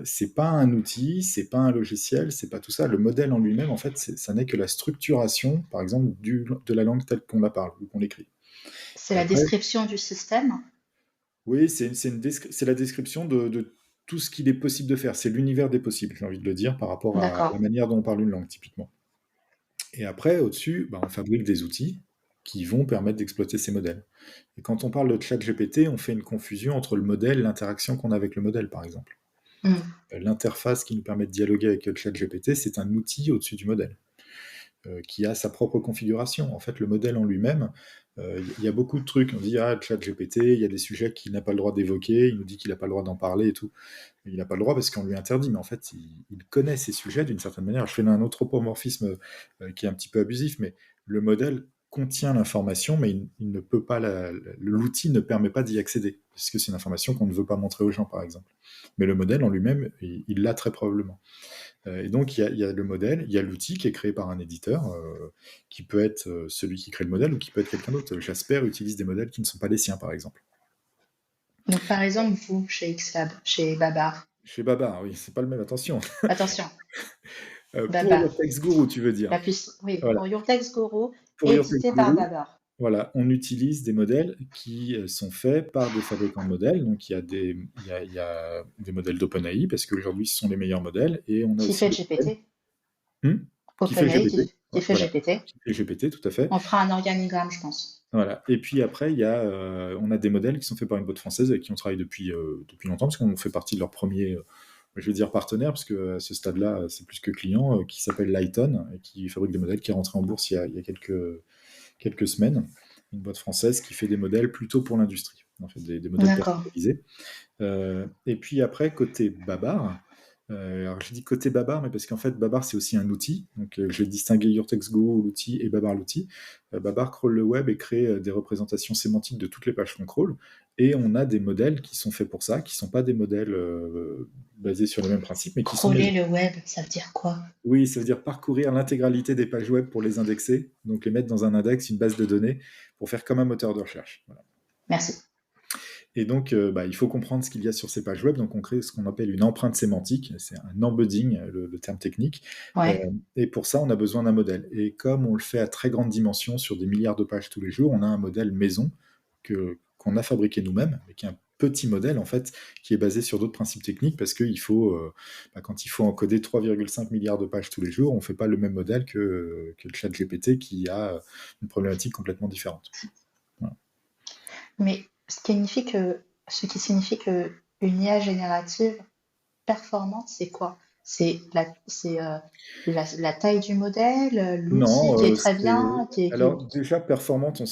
c'est pas un outil, c'est pas un logiciel, c'est pas tout ça. Le modèle en lui-même, en fait, ça n'est que la structuration, par exemple, de la langue telle qu'on la parle ou qu'on l'écrit. C'est Et la après, description du système. oui, c'est la description de tout ce qu'il est possible de faire. C'est l'univers des possibles, j'ai envie de le dire, par rapport à la D'accord. manière dont on parle une langue, typiquement. Et après, au-dessus, bah, on fabrique des outils qui vont permettre d'exploiter ces modèles. Et quand on parle de chat GPT, on fait une confusion entre le modèle et l'interaction qu'on a avec le modèle, par exemple. Mm. L'interface qui nous permet de dialoguer avec le chat GPT, c'est un outil au-dessus du modèle. Qui a sa propre configuration. En fait, le modèle en lui-même, il y a beaucoup de trucs. On dit, ah, chat GPT, il y a des sujets qu'il n'a pas le droit d'évoquer, il nous dit qu'il n'a pas le droit d'en parler et tout. Il n'a pas le droit parce qu'on lui interdit, mais en fait, il connaît ces sujets d'une certaine manière. Je fais là un anthropomorphisme qui est un petit peu abusif, mais le modèle contient l'information, mais il ne peut pas l'outil ne permet pas d'y accéder, parce que c'est une information qu'on ne veut pas montrer aux gens, par exemple. Mais le modèle en lui-même, il l'a très probablement. Et donc, il y a le modèle, il y a l'outil qui est créé par un éditeur, qui peut être celui qui crée le modèle ou qui peut être quelqu'un d'autre. Jasper utilise des modèles qui ne sont pas les siens, par exemple. Donc, par exemple, vous, chez XLab, chez Babar, Chez Baba, oui, c'est pas le même, attention. attention, Pour Babar, Your Text Guru, tu veux dire. la puce, oui, Voilà. pour Your Text Guru, Pour Your Text édité par Guru, Babar. voilà, on utilise des modèles qui sont faits par des fabricants de modèles. Donc, il y a des modèles d'OpenAI, parce qu'aujourd'hui, ce sont les meilleurs modèles. Et on a Qui aussi fait des modèles. GPT, Qui fait OpenAI, GPT. qui fait Voilà. GPT. Qui fait GPT, tout à fait. On fera un organigramme, je pense. Voilà. Et puis après, on a des modèles qui sont faits par une boîte française avec qui on travaille depuis longtemps, parce qu'on fait partie de leur premier, je vais dire partenaire, parce que à ce stade-là, c'est plus que client, qui s'appelle Lighton, et qui fabrique des modèles, qui est rentré en bourse il y a quelques semaines. Une boîte française qui fait des modèles plutôt pour l'industrie, en fait, des modèles D'accord. personnalisés. Et puis après, côté Babar, alors je dis côté Babar, mais parce qu'en fait, Babar, c'est aussi un outil. Donc, je vais distinguer Your Text Go, l'outil, et Babar, l'outil. Babar crawl le web et crée des représentations sémantiques de toutes les pages qu'on crawl. Et on a des modèles qui sont faits pour ça, qui ne sont pas des modèles basés sur les mêmes principes, mais qui sont Crawler le web, ça veut dire quoi? oui, ça veut dire parcourir l'intégralité des pages web pour les indexer, donc les mettre dans un index, une base de données, pour faire comme un moteur de recherche. Voilà. Merci. Et donc, il faut comprendre ce qu'il y a sur ces pages web. Donc, on crée ce qu'on appelle une empreinte sémantique. C'est un embedding, le terme technique. Ouais. Et pour ça, on a besoin d'un modèle. Et comme on le fait à très grande dimension sur des milliards de pages tous les jours, on a un modèle maison qu'on a fabriqué nous-mêmes, mais qui est un petit modèle, en fait, qui est basé sur d'autres principes techniques, parce que quand il faut encoder 3,5 milliards de pages tous les jours, on ne fait pas le même modèle que le chat GPT, qui a une problématique complètement différente. Voilà. Mais ce qui signifie que une IA générative performante, c'est quoi? C'est la taille du modèle, l'outil Non, qui est très bien, alors déjà performante,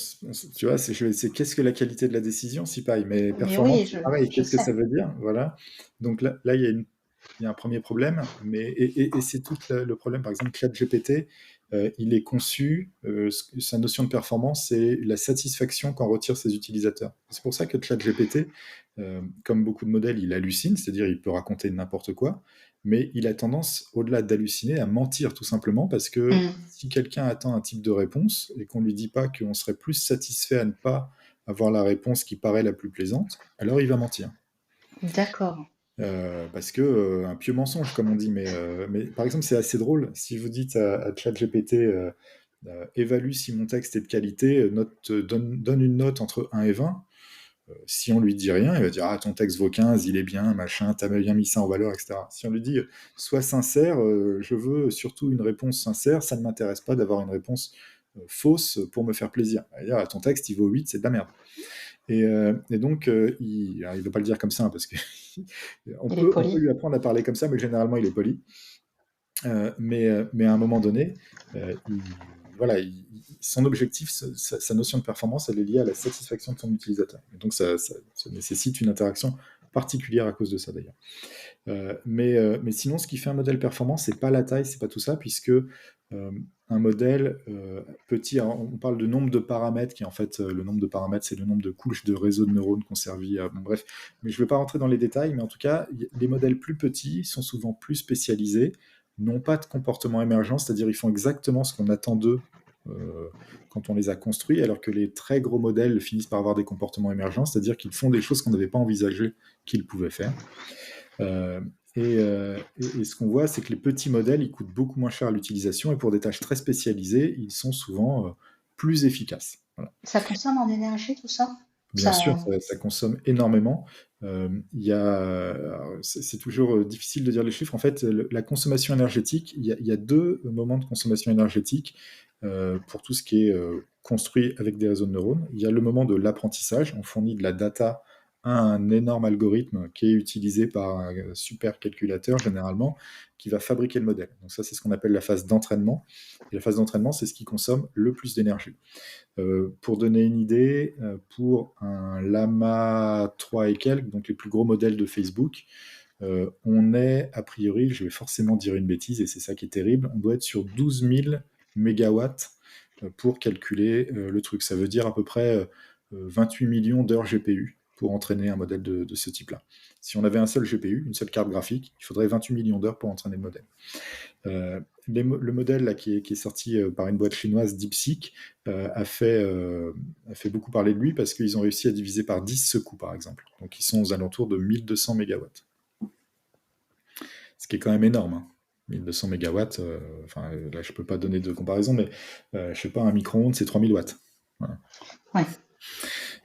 tu vois, c'est qu'est-ce que la qualité de la décision, si pareil, mais Mais performante, oui, c'est pareil, je qu'est-ce que sais. ça veut dire, voilà. Donc là, il y a il y a un premier problème, et c'est tout le problème. Par exemple, ChatGPT, il est conçu, sa notion de performance, c'est la satisfaction qu'en retirent ses utilisateurs. C'est pour ça que ChatGPT, comme beaucoup de modèles, il hallucine, c'est-à-dire il peut raconter n'importe quoi, mais il a tendance, au-delà d'halluciner, à mentir tout simplement, parce que si quelqu'un attend un type de réponse et qu'on ne lui dit pas qu'on serait plus satisfait à ne pas avoir la réponse qui paraît la plus plaisante, alors il va mentir. D'accord. Parce que un pieux mensonge, comme on dit, mais par exemple, c'est assez drôle. Si vous dites à ChatGPT, évalue si mon texte est de qualité, donne une note entre 1 et 20. Si on lui dit rien, il va dire ton texte vaut 15, il est bien, machin, t'as bien mis ça en valeur, etc. Si on lui dit sois sincère, je veux surtout une réponse sincère, ça ne m'intéresse pas d'avoir une réponse fausse pour me faire plaisir. Il va dire ton texte il vaut 8, c'est de la merde. Et donc, il ne veut pas le dire comme ça, parce que on peut lui apprendre à parler comme ça, mais généralement, il est poli. Mais à un moment donné, son objectif, sa notion de performance, elle est liée à la satisfaction de son utilisateur. Et donc, ça nécessite une interaction particulière à cause de ça, d'ailleurs. Mais sinon, ce qui fait un modèle performant, c'est pas la taille, c'est pas tout ça, puisque un modèle petit, on parle de nombre de paramètres, qui en fait, le nombre de paramètres, c'est le nombre de couches de réseaux de neurones qu'on servit. Bon, bref, mais je ne vais pas rentrer dans les détails, mais en tout cas, les modèles plus petits sont souvent plus spécialisés, n'ont pas de comportement émergent, c'est-à-dire ils font exactement ce qu'on attend d'eux quand on les a construits, alors que les très gros modèles finissent par avoir des comportements émergents, c'est-à-dire qu'ils font des choses qu'on n'avait pas envisagé qu'ils pouvaient faire. Et ce qu'on voit, c'est que les petits modèles, ils coûtent beaucoup moins cher à l'utilisation, et pour des tâches très spécialisées, ils sont souvent plus efficaces. Voilà. Ça consomme en énergie, tout ça? Bien sûr, ça consomme énormément. C'est toujours difficile de dire les chiffres. En fait, la consommation énergétique, il y a deux moments de consommation énergétique pour tout ce qui est construit avec des réseaux de neurones. Il y a le moment de l'apprentissage. On fournit de la data à un énorme algorithme qui est utilisé par un super calculateur, généralement, qui va fabriquer le modèle. Donc ça, c'est ce qu'on appelle la phase d'entraînement. Et la phase d'entraînement, c'est ce qui consomme le plus d'énergie. Pour donner une idée, pour un Llama 3 et quelques, donc les plus gros modèles de Facebook, on est, a priori, je vais forcément dire une bêtise, et c'est ça qui est terrible, on doit être sur 12 000 mégawatts pour calculer le truc. Ça veut dire à peu près 28 millions d'heures GPU pour entraîner un modèle de ce type-là. Si on avait un seul GPU, une seule carte graphique, il faudrait 28 millions d'heures pour entraîner le modèle. Le modèle là, qui est sorti par une boîte chinoise, DeepSeek, a fait beaucoup parler de lui parce qu'ils ont réussi à diviser par 10 ce coût, par exemple. Donc ils sont aux alentours de 1200 mégawatts. Ce qui est quand même énorme. Hein. 1200 mégawatts, là je ne peux pas donner de comparaison, mais je ne sais pas, un micro-ondes, c'est 3000 watts. Voilà. Ouais.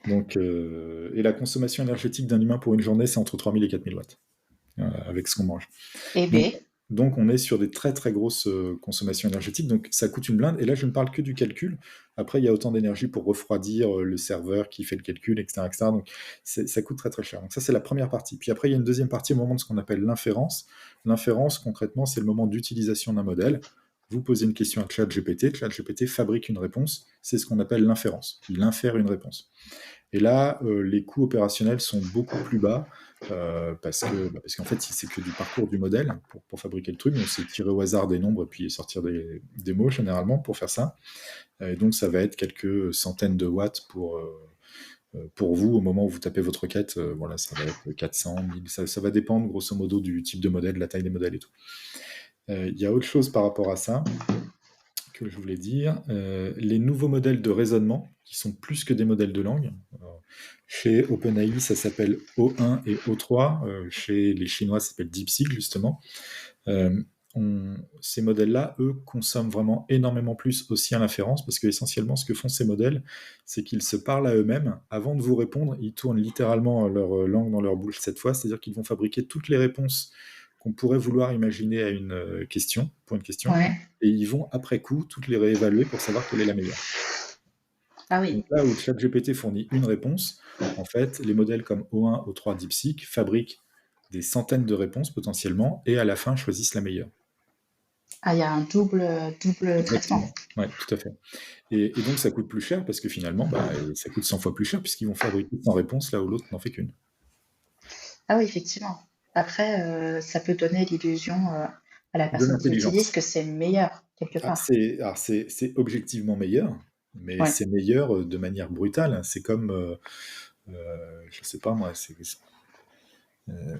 Donc, et la consommation énergétique d'un humain pour une journée, c'est entre 3000 et 4000 watts, avec ce qu'on mange. Donc, on est sur des très très grosses consommations énergétiques, donc ça coûte une blinde, et là je ne parle que du calcul. Après, il y a autant d'énergie pour refroidir le serveur qui fait le calcul, etc. Donc ça coûte très très cher. Donc ça, c'est la première partie. Puis après, il y a une deuxième partie au moment de ce qu'on appelle l'inférence. L'inférence, concrètement, c'est le moment d'utilisation d'un modèle. Vous posez une question à ChatGPT, ChatGPT fabrique une réponse, c'est ce qu'on appelle l'inférence. Il infère une réponse. Et là, les coûts opérationnels sont beaucoup plus bas, parce qu'en fait, c'est que du parcours du modèle pour fabriquer le truc. Donc, c'est tirer au hasard des nombres, puis sortir des mots, généralement, pour faire ça. Et donc, ça va être quelques centaines de watts pour vous, au moment où vous tapez votre requête. Voilà, ça va être 400, 1000, ça va dépendre, grosso modo, du type de modèle, de la taille des modèles et tout. Il y a autre chose par rapport à ça que je voulais dire. Les nouveaux modèles de raisonnement, qui sont plus que des modèles de langue. Chez OpenAI, ça s'appelle O1 et O3. Chez les Chinois, ça s'appelle DeepSeek, justement. Ces modèles-là, eux, consomment vraiment énormément plus aussi à l'inférence, parce qu'essentiellement, ce que font ces modèles, c'est qu'ils se parlent à eux-mêmes. Avant de vous répondre, ils tournent littéralement leur langue dans leur bouche cette fois, c'est-à-dire qu'ils vont fabriquer toutes les réponses qu'on pourrait vouloir imaginer à une question, pour une question, et ils vont, après coup, toutes les réévaluer pour savoir quelle est la meilleure. Ah oui. Donc là où ChatGPT fournit une réponse, en fait, les modèles comme O1, O3, DeepSeek fabriquent des centaines de réponses potentiellement, et à la fin choisissent la meilleure. Ah, il y a un double traitement. Oui, tout à fait. Et donc ça coûte plus cher, parce que finalement, ça coûte 100 fois plus cher, puisqu'ils vont fabriquer 100 réponses là où l'autre n'en fait qu'une. Ah oui, effectivement. Après, ça peut donner l'illusion à la De personne qui utilise l'intelligence. que c'est meilleur quelque Ah, part. c'est objectivement meilleur, mais Ouais, c'est meilleur de manière brutale. C'est comme, je sais pas moi, euh,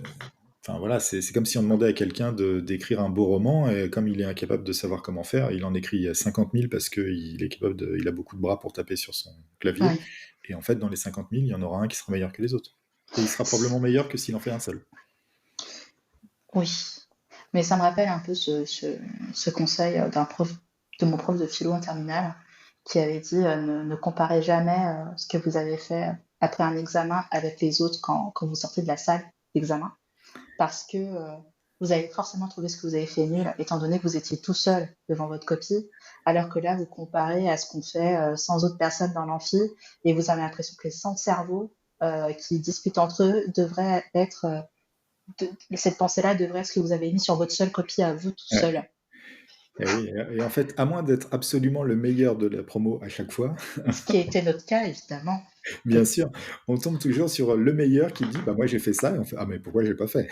enfin voilà, c'est comme si on demandait à quelqu'un d'écrire un beau roman, et comme il est incapable de savoir comment faire, il en écrit 50 000 parce qu'il est capable il a beaucoup de bras pour taper sur son clavier, ouais, et en fait, dans les 50 000, il y en aura un qui sera meilleur que les autres. Et il sera probablement meilleur que s'il en fait un seul. oui. Mais ça me rappelle un peu ce conseil de mon prof de philo en terminale qui avait dit ne comparez jamais ce que vous avez fait après un examen avec les autres quand vous sortez de la salle d'examen. Parce que vous allez forcément trouver ce que vous avez fait nul, étant donné que vous étiez tout seul devant votre copie, alors que là, vous comparez à ce qu'on fait 100 autres personnes dans l'amphi, et vous avez l'impression que les 100 cerveaux qui discutent entre eux devraient être, cette pensée-là devrait être ce que vous avez mis sur votre seule copie à vous tout Ouais. seul. Et oui, et en fait, à moins d'être absolument le meilleur de la promo à chaque fois, Ce qui était notre cas, évidemment. bien sûr, on tombe toujours sur le meilleur qui dit bah moi j'ai fait ça, et on fait ah mais pourquoi j'ai pas fait.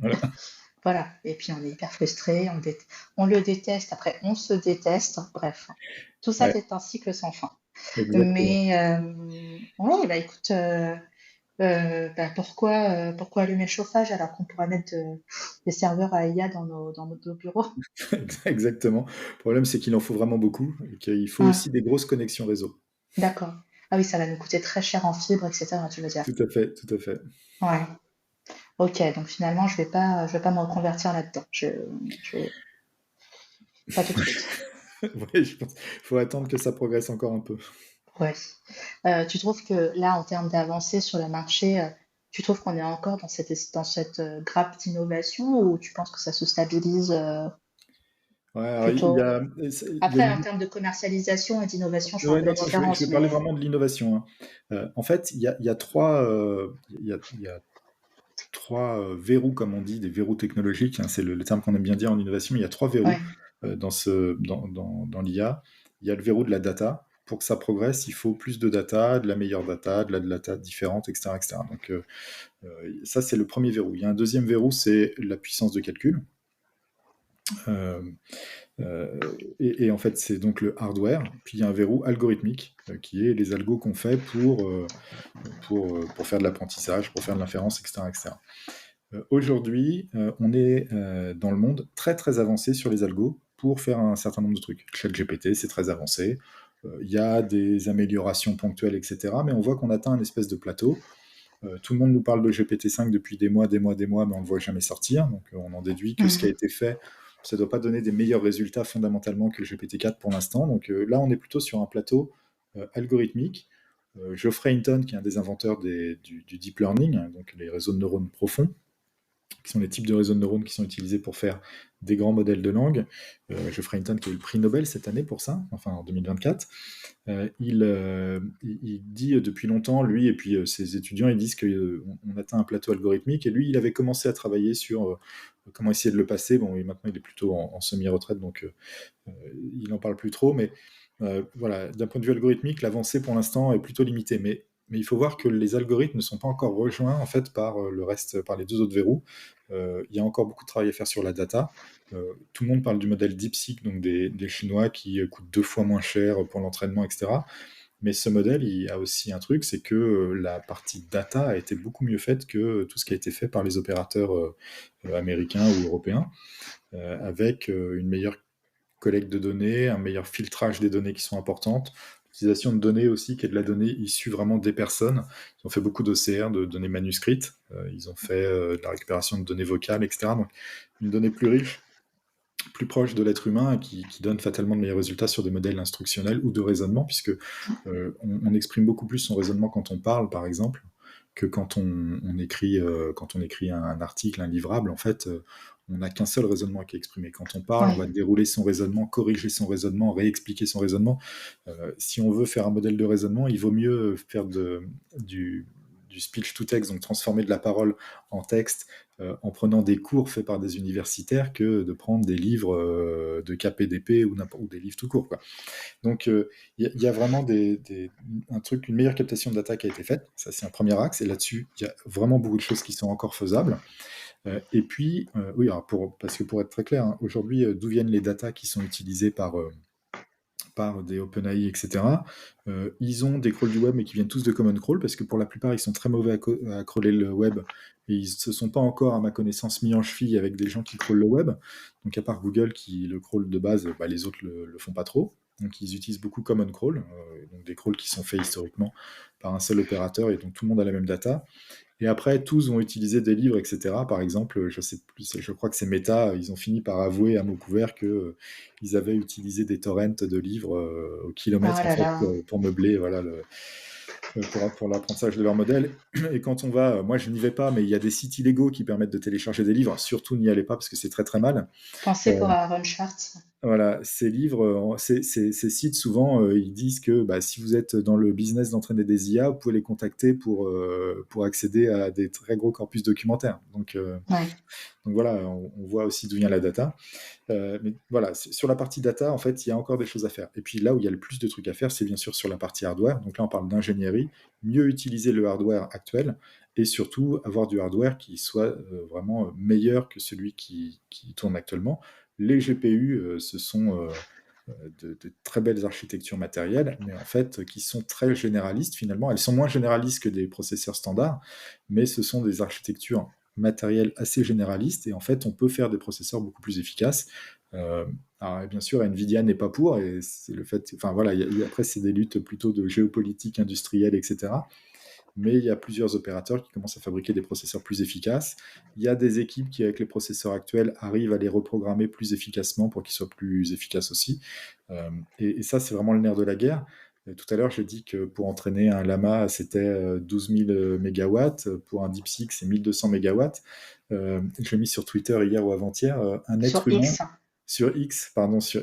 Voilà. Voilà. Et puis on est hyper frustré, on le déteste, après on se déteste, bref. Tout ça, Ouais, c'est un cycle sans fin. exactement. Mais ouais, bah écoute, bah pourquoi allumer le chauffage alors qu'on pourrait mettre des serveurs à IA dans nos bureaux? Exactement. Le problème, c'est qu'il en faut vraiment beaucoup, et qu'il faut Ah, aussi des grosses connexions réseau. d'accord. Ah oui, ça va nous coûter très cher en fibre, etc., tu veux dire. Tout à fait, tout à fait. Ouais. Ok, donc finalement, je vais pas me reconvertir là-dedans. Pas tout de suite. Ouais, je pense qu'il faut attendre que ça progresse encore un peu. Ouais. Tu trouves que là, en termes d'avancée sur le marché, tu trouves qu'on est encore dans cette grappe d'innovation ou tu penses que ça se stabilise Ouais, alors, plutôt? il y a Après, en une... termes de commercialisation et d'innovation, je vois un Ouais, peu la non, non, je différence, vais parler mais vraiment de l'innovation, hein. En fait, il y a trois, il y a trois verrous, comme on dit, des verrous technologiques, hein, c'est le terme qu'on aime bien dire en innovation. Il y a trois verrous ouais. dans l'IA. Il y a le verrou de la data. Pour que ça progresse, il faut plus de data, de la meilleure data, de la data différente, etc., etc. Donc ça, c'est le premier verrou. Il y a un deuxième verrou, c'est la puissance de calcul. Euh, et en fait, c'est donc le hardware. Puis il y a un verrou algorithmique, qui est les algos qu'on fait pour faire de l'apprentissage, pour faire de l'inférence, etc., etc. Aujourd'hui, on est dans le monde très très avancé sur les algos pour faire un certain nombre de trucs. ChatGPT, c'est très avancé. Il y a des améliorations ponctuelles, etc. Mais on voit qu'on atteint un espèce de plateau. Tout le monde nous parle de GPT-5 depuis des mois, des mois, des mois, mais on ne le voit jamais sortir. Donc on en déduit que ce qui a Mhm. été fait, ça ne doit pas donner des meilleurs résultats fondamentalement que le GPT-4 pour l'instant. Donc là, on est plutôt sur un plateau algorithmique. Geoffrey Hinton, qui est un des inventeurs du deep learning, hein, donc les réseaux de neurones profonds, qui sont les types de réseaux de neurones qui sont utilisés pour faire des grands modèles de langue. Geoffrey Hinton qui a eu le prix Nobel cette année pour ça, enfin en 2024. Il dit depuis longtemps, lui et puis ses étudiants, ils disent qu'on atteint un plateau algorithmique, et lui, il avait commencé à travailler sur comment essayer de le passer. Bon, et maintenant, il est plutôt en semi-retraite, donc il n'en parle plus trop, mais voilà, d'un point de vue algorithmique, l'avancée pour l'instant est plutôt limitée. Mais il faut voir que les algorithmes ne sont pas encore rejoints en fait par le reste, par les deux autres verrous. Il y a encore beaucoup de travail à faire sur la data. Tout le monde parle du modèle DeepSeek, donc des Chinois, qui coûte 2 fois moins cher pour l'entraînement, etc. Mais ce modèle, il a aussi un truc, c'est que la partie data a été beaucoup mieux faite que tout ce qui a été fait par les opérateurs américains ou européens, avec une meilleure collecte de données, un meilleur filtrage des données qui sont importantes, l'utilisation de données aussi, qui est de la donnée issue vraiment des personnes. Ils ont fait beaucoup d'OCR, de données manuscrites, ils ont fait de la récupération de données vocales, etc. Donc une donnée plus riche, plus proche de l'être humain, qui donne fatalement de meilleurs résultats sur des modèles instructionnels ou de raisonnement, puisque on exprime beaucoup plus son raisonnement quand on parle, par exemple, que quand on écrit un article, un livrable. En fait, on n'a qu'un seul raisonnement qui est exprimé. Quand on parle, on Ouais. va dérouler son raisonnement, corriger son raisonnement, réexpliquer son raisonnement. Si on veut faire un modèle de raisonnement, il vaut mieux faire du speech to text, donc transformer de la parole en texte, en prenant des cours faits par des universitaires, que de prendre des livres de KPDP ou des livres tout court, quoi. Donc y a vraiment un truc, une meilleure captation de data qui a été faite. Ça, c'est un premier axe. Et là-dessus, il y a vraiment beaucoup de choses qui sont encore faisables. Et puis, oui, alors parce que pour être très clair, hein, aujourd'hui, d'où viennent les datas qui sont utilisées par des OpenAI, etc. Ils ont des crawls du web, mais qui viennent tous de Common Crawl, parce que pour la plupart, ils sont très mauvais à crawler le web, et ils ne se sont pas encore, à ma connaissance, mis en cheville avec des gens qui crawlent le web. Donc à part Google, qui le crawl de base, les autres le font pas trop. Donc ils utilisent beaucoup Common Crawl, donc des crawls qui sont faits historiquement par un seul opérateur, et donc tout le monde a la même data. Et après, tous vont utiliser des livres, etc. Par exemple, je sais plus, je crois que c'est Meta, ils ont fini par avouer à mot couvert que ils avaient utilisé des torrents de livres au kilomètre Oh en là fait, là. pour meubler voilà, pour l'apprentissage de leur modèle. Et quand on va, moi je n'y vais pas, mais il y a des sites illégaux qui permettent de télécharger des livres. Surtout n'y allez pas parce que c'est très très mal. Pensez pour Aaron Schwartz. Voilà, ces livres, ces sites, souvent, ils disent que si vous êtes dans le business d'entraîner des IA, vous pouvez les contacter pour accéder à des très gros corpus documentaires. Donc Ouais. voilà, on voit aussi d'où vient la data. Mais voilà, sur la partie data, en fait, il y a encore des choses à faire. Et puis là où il y a le plus de trucs à faire, c'est bien sûr sur la partie hardware. Donc là, on parle d'ingénierie, mieux utiliser le hardware actuel et surtout avoir du hardware qui soit vraiment meilleur que celui qui tourne actuellement. Les GPU, ce sont de très belles architectures matérielles, mais en fait, qui sont très généralistes finalement. Elles sont moins généralistes que des processeurs standards, mais ce sont des architectures matérielles assez généralistes, et en fait, on peut faire des processeurs beaucoup plus efficaces. Alors, bien sûr, Nvidia n'est pas pour, et c'est le fait. Enfin voilà, après, c'est des luttes plutôt de géopolitique industrielle, etc. Mais il y a plusieurs opérateurs qui commencent à fabriquer des processeurs plus efficaces. Il y a des équipes qui, avec les processeurs actuels, arrivent à les reprogrammer plus efficacement pour qu'ils soient plus efficaces aussi. Et ça, c'est vraiment le nerf de la guerre. Tout à l'heure, j'ai dit que pour entraîner un lama, c'était 12 000 mégawatts. Pour un DeepSeek, c'est 1200 mégawatts. J'ai mis sur Twitter hier ou avant-hier un être Sur humain, X. sur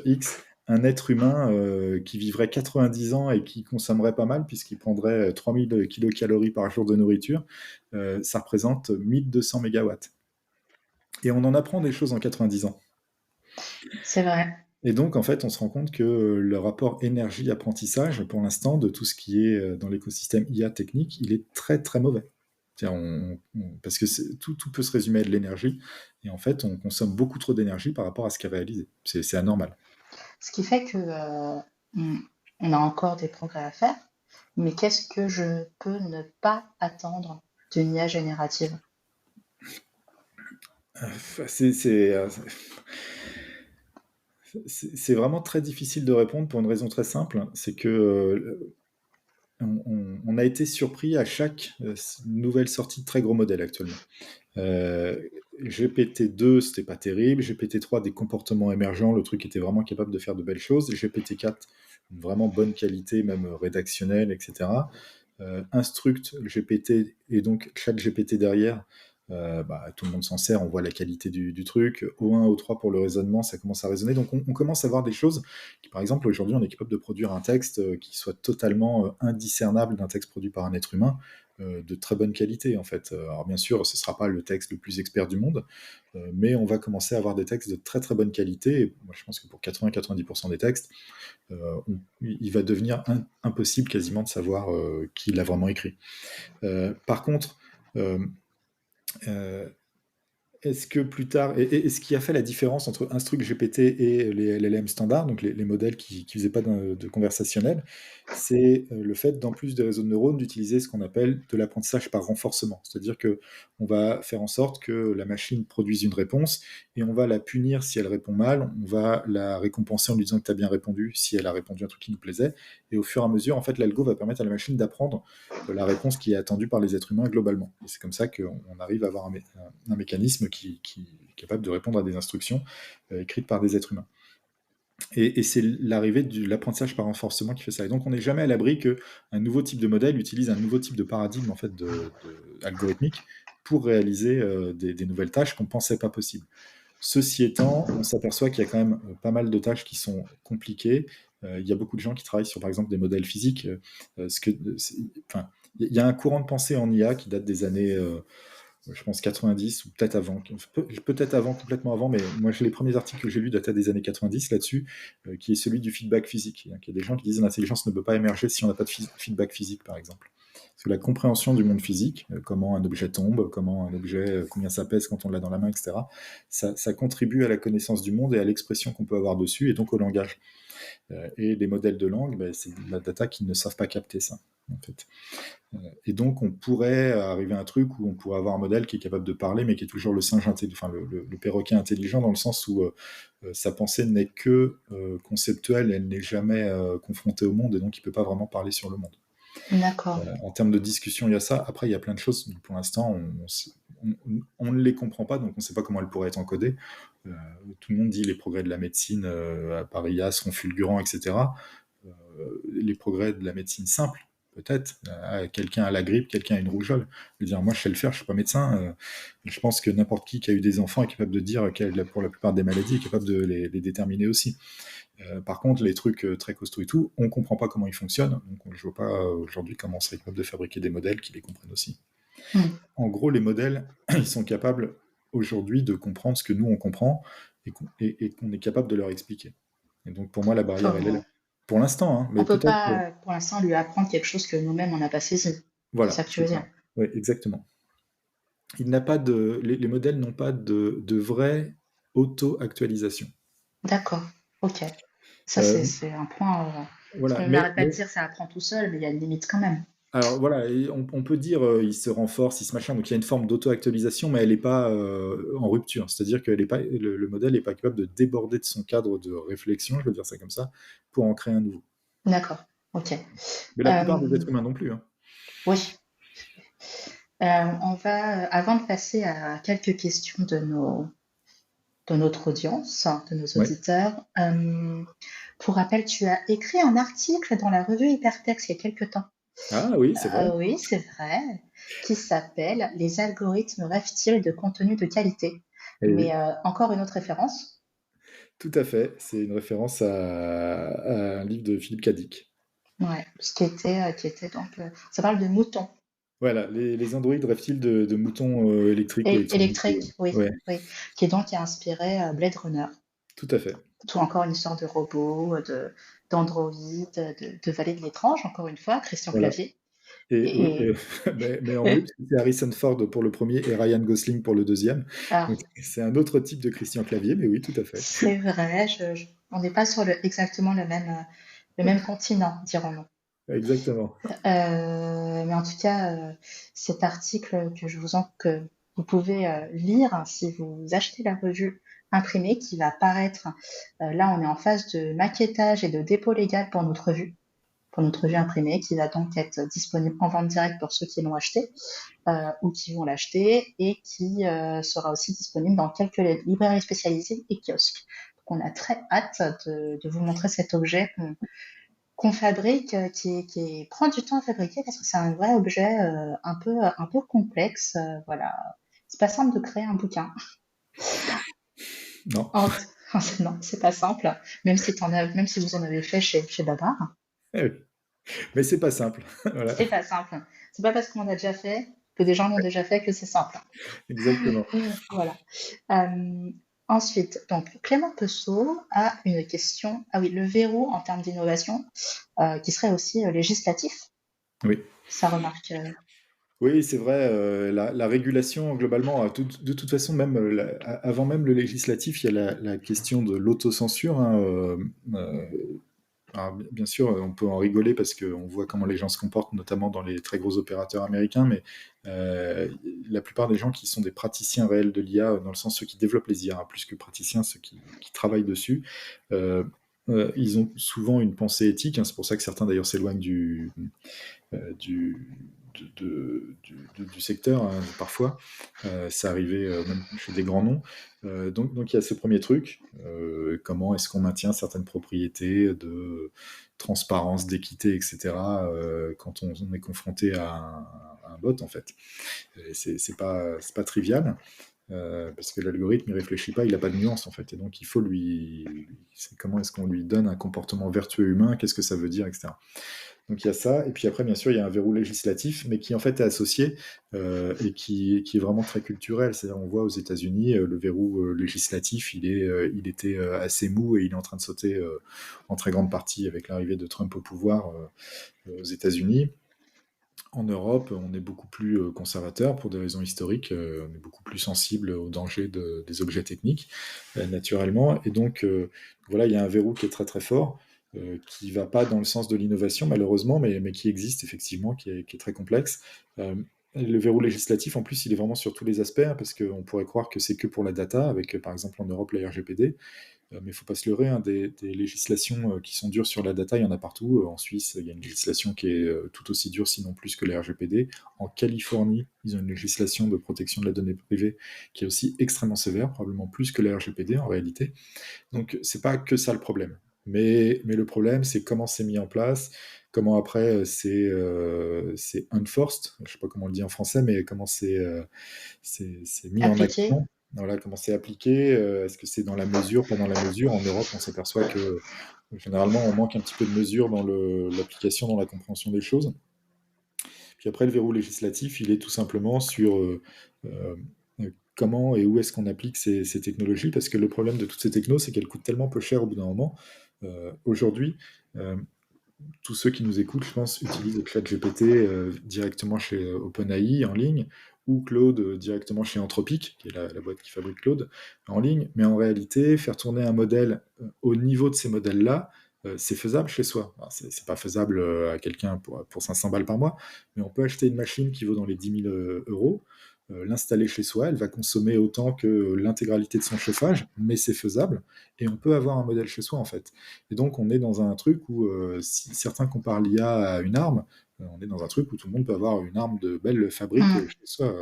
X, un être humain qui vivrait 90 ans et qui consommerait pas mal, puisqu'il prendrait 3000 kilocalories par jour de nourriture, ça représente 1200 mégawatts. Et on en apprend des choses en 90 ans. C'est vrai. Et donc, en fait, on se rend compte que le rapport énergie-apprentissage, pour l'instant, de tout ce qui est dans l'écosystème IA technique, il est très, très mauvais. Parce que tout peut se résumer à de l'énergie, et en fait, on consomme beaucoup trop d'énergie par rapport à ce qui est réalisé. C'est anormal. Ce qui fait que on a encore des progrès à faire, mais qu'est-ce que je peux ne pas attendre d'une IA générative? C'est vraiment très difficile de répondre pour une raison très simple, c'est que on a été surpris à chaque nouvelle sortie de très gros modèles actuellement. GPT-2, c'était pas terrible. GPT-3, des comportements émergents, le truc était vraiment capable de faire de belles choses. GPT-4, une vraiment bonne qualité, même rédactionnelle, etc. Instruct GPT et donc ChatGPT derrière, tout le monde s'en sert, on voit la qualité du truc. O1, O3 pour le raisonnement, ça commence à résonner. Donc on commence à voir des choses qui, par exemple, aujourd'hui, on est capable de produire un texte qui soit totalement indiscernable d'un texte produit par un être humain, de très bonne qualité en fait. Alors bien sûr, ce ne sera pas le texte le plus expert du monde, mais on va commencer à avoir des textes de très très bonne qualité. Et moi, je pense que pour 80-90% des textes, il va devenir impossible quasiment de savoir qui l'a vraiment écrit. Par contre, est-ce que plus tard, et ce qui a fait la différence entre Instruct GPT et les LLM standards, donc les modèles qui faisaient pas de conversationnel, c'est le fait, d'en plus des réseaux de neurones, d'utiliser ce qu'on appelle de l'apprentissage par renforcement. C'est-à-dire que on va faire en sorte que la machine produise une réponse et on va la punir si elle répond mal, on va la récompenser en lui disant que tu as bien répondu si elle a répondu un truc qui nous plaisait, et au fur et à mesure, en fait, l'algo va permettre à la machine d'apprendre la réponse qui est attendue par les êtres humains globalement. Et c'est comme ça qu'on arrive à avoir un mécanisme qui est capable de répondre à des instructions écrites par des êtres humains. Et c'est l'arrivée de l'apprentissage par renforcement qui fait ça. Et donc on n'est jamais à l'abri qu'un nouveau type de modèle utilise un nouveau type de paradigme en fait, algorithmique pour réaliser des nouvelles tâches qu'on ne pensait pas possibles. Ceci étant, on s'aperçoit qu'il y a quand même pas mal de tâches qui sont compliquées. Il y a beaucoup de gens qui travaillent sur, par exemple, des modèles physiques. Il y a un courant de pensée en IA qui date des années, je pense, 90, ou peut-être avant, complètement avant, mais moi, les premiers articles que j'ai lus dataient des années 90 là-dessus, qui est celui du feedback physique. Il y a des gens qui disent que l'intelligence ne peut pas émerger si on n'a pas de feedback physique, par exemple. Parce que la compréhension du monde physique, comment un objet tombe, comment un objet, combien ça pèse quand on l'a dans la main, etc., ça contribue à la connaissance du monde et à l'expression qu'on peut avoir dessus, et donc au langage. Et les modèles de langue, c'est de la data qui ne savent pas capter ça, en fait. Et donc, on pourrait arriver à un truc où on pourrait avoir un modèle qui est capable de parler, mais qui est toujours le singe intelligent, enfin le perroquet intelligent, dans le sens où sa pensée n'est que conceptuelle, elle n'est jamais confrontée au monde, et donc il ne peut pas vraiment parler sur le monde. D'accord. En termes de discussion, il y a ça. Après, il y a plein de choses. Pour l'instant, on ne les comprend pas, donc on ne sait pas comment elles pourraient être encodées. Tout le monde dit les progrès de la médecine par IA seront fulgurants, etc. Les progrès de la médecine simple, peut-être. Quelqu'un a la grippe, quelqu'un a une rougeole. Je veux dire, moi, je sais le faire, je ne suis pas médecin. Je pense que n'importe qui a eu des enfants est capable de dire pour la plupart des maladies, est capable de les déterminer aussi. Par contre, les trucs très costauds et tout, on ne comprend pas comment ils fonctionnent. Donc, je ne vois pas aujourd'hui comment on serait capable de fabriquer des modèles qui les comprennent aussi. En gros, les modèles, ils sont capables aujourd'hui de comprendre ce que nous, on comprend et qu'on est capable de leur expliquer. Et donc, pour moi, la barrière, elle est là. Pour l'instant, hein, mais On ne peut peut-être... pas, pour l'instant, lui apprendre quelque chose que nous-mêmes, on n'a pas saisi. Voilà, C'est ça que tu veux dire. Oui, exactement. Les modèles n'ont pas de vraie auto-actualisation. D'accord, ok. Ça, c'est un point. Voilà, On n'arrête pas de dire ça apprend tout seul, mais il y a une limite quand même. Alors voilà, on peut dire il se renforce, il se machin, donc il y a une forme d'auto-actualisation, mais elle n'est pas en rupture. C'est-à-dire que le modèle n'est pas capable de déborder de son cadre de réflexion, je veux dire ça comme ça, pour en créer un nouveau. D'accord, ok. Mais la plupart des êtres humains non plus. Hein. Oui. On va, avant de passer à quelques questions de notre audience, de nos auditeurs, pour rappel, tu as écrit un article dans la revue Hypertexte il y a quelques temps. Ah oui, c'est vrai. Oui, c'est vrai, qui s'appelle « Les algorithmes rêvent-ils de contenu de qualité ?» Mais encore une autre référence. Tout à fait, c'est une référence à un livre de Philippe Cadic. Ouais, ce qui était donc... ça parle de moutons. Voilà, les androïdes rêvent-ils de moutons électriques ou électriques, oui, oui, qui a inspiré Blade Runner. Tout à fait. Tout encore une histoire de robot, d'androïde, de vallée de l'étrange, encore une fois, Christian Clavier. Mais en plus, c'est Harrison Ford pour le premier et Ryan Gosling pour le deuxième. Donc, c'est un autre type de Christian Clavier, mais oui, tout à fait. C'est vrai, on n'est pas sur exactement le même continent, dirons-nous. Exactement. Mais en tout cas, cet article que vous pouvez lire si vous achetez la revue imprimée qui va paraître. Là, on est en phase de maquettage et de dépôt légal pour notre revue imprimée qui va donc être disponible en vente directe pour ceux qui l'ont acheté ou qui vont l'acheter et qui sera aussi disponible dans quelques librairies spécialisées et kiosques. Donc, on a très hâte de vous montrer cet objet qu'on fabrique, qui prend du temps à fabriquer parce que c'est un vrai objet un peu complexe. Voilà, c'est pas simple de créer un bouquin. Non. Non, c'est pas simple. Même si vous en avez fait chez Babar. Oui. Mais c'est pas simple. Voilà. C'est pas simple. C'est pas parce qu'on a déjà fait que des gens l'ont déjà fait que c'est simple. Exactement. Voilà. Ensuite, donc Clément Pesseau a une question. Ah oui, le verrou en termes d'innovation, qui serait aussi législatif. Oui. Ça remarque. Oui, c'est vrai. La régulation, globalement, de toute façon, même avant même le législatif, il y a la question de l'autocensure. Hein, alors, bien sûr, on peut en rigoler parce qu'on voit comment les gens se comportent, notamment dans les très gros opérateurs américains, mais la plupart des gens qui sont des praticiens réels de l'IA, dans le sens ceux qui développent les IA, plus que praticiens, ceux qui travaillent dessus, ils ont souvent une pensée éthique. Hein, c'est pour ça que certains d'ailleurs s'éloignent du secteur, hein, parfois. Ça arrivait même chez des grands noms. Donc il y a ce premier truc, comment est-ce qu'on maintient certaines propriétés de transparence, d'équité, etc., quand on est confronté à un bot, en fait. C'est pas trivial. Parce que l'algorithme, il réfléchit pas, il n'a pas de nuance en fait, et donc il faut comment est-ce qu'on lui donne un comportement vertueux humain, qu'est-ce que ça veut dire, etc. Donc il y a ça, et puis après bien sûr il y a un verrou législatif, mais qui en fait est associé et qui est vraiment très culturel. C'est-à-dire on voit aux États-Unis le verrou législatif, il était assez mou et il est en train de sauter en très grande partie avec l'arrivée de Trump au pouvoir aux États-Unis. En Europe, on est beaucoup plus conservateur pour des raisons historiques. On est beaucoup plus sensible aux dangers des objets techniques, naturellement. Et donc, voilà, il y a un verrou qui est très très fort, qui ne va pas dans le sens de l'innovation, malheureusement, mais qui existe effectivement, qui est très complexe. Euh, le verrou législatif, en plus, il est vraiment sur tous les aspects, hein, parce qu'on pourrait croire que c'est que pour la data, avec par exemple en Europe la RGPD. Mais il ne faut pas se leurrer, hein, des législations qui sont dures sur la data, il y en a partout. En Suisse, il y a une législation qui est tout aussi dure, sinon plus que la RGPD. En Californie, ils ont une législation de protection de la donnée privée qui est aussi extrêmement sévère, probablement plus que la RGPD en réalité. Donc, c'est pas que ça le problème. Mais le problème, c'est comment c'est mis en place, comment après c'est enforced, je ne sais pas comment on le dit en français, mais comment c'est mis en Appliqué. action. Voilà, comment c'est appliqué, est-ce que c'est dans la mesure, pas dans la mesure. En Europe, on s'aperçoit que généralement, on manque un petit peu de mesure dans l'application, dans la compréhension des choses. Puis après, le verrou législatif, il est tout simplement sur euh, comment et où est-ce qu'on applique ces technologies, parce que le problème de toutes ces technos, c'est qu'elles coûtent tellement peu cher au bout d'un moment. Aujourd'hui, euh, tous ceux qui nous écoutent, je pense, utilisent ChatGPT directement chez OpenAI en ligne, ou Claude directement chez Anthropic, qui est la boîte qui fabrique Claude, en ligne. Mais en réalité, faire tourner un modèle au niveau de ces modèles-là, c'est faisable chez soi. Alors, c'est pas faisable à quelqu'un pour 500 balles par mois, mais on peut acheter une machine qui vaut dans les 10 000 euros, l'installer chez soi, elle va consommer autant que l'intégralité de son chauffage, mais c'est faisable, et on peut avoir un modèle chez soi en fait. Et donc on est dans un truc où, si certains comparent l'IA à une arme, on est dans un truc où tout le monde peut avoir une arme de belle fabrique Mm. chez soi.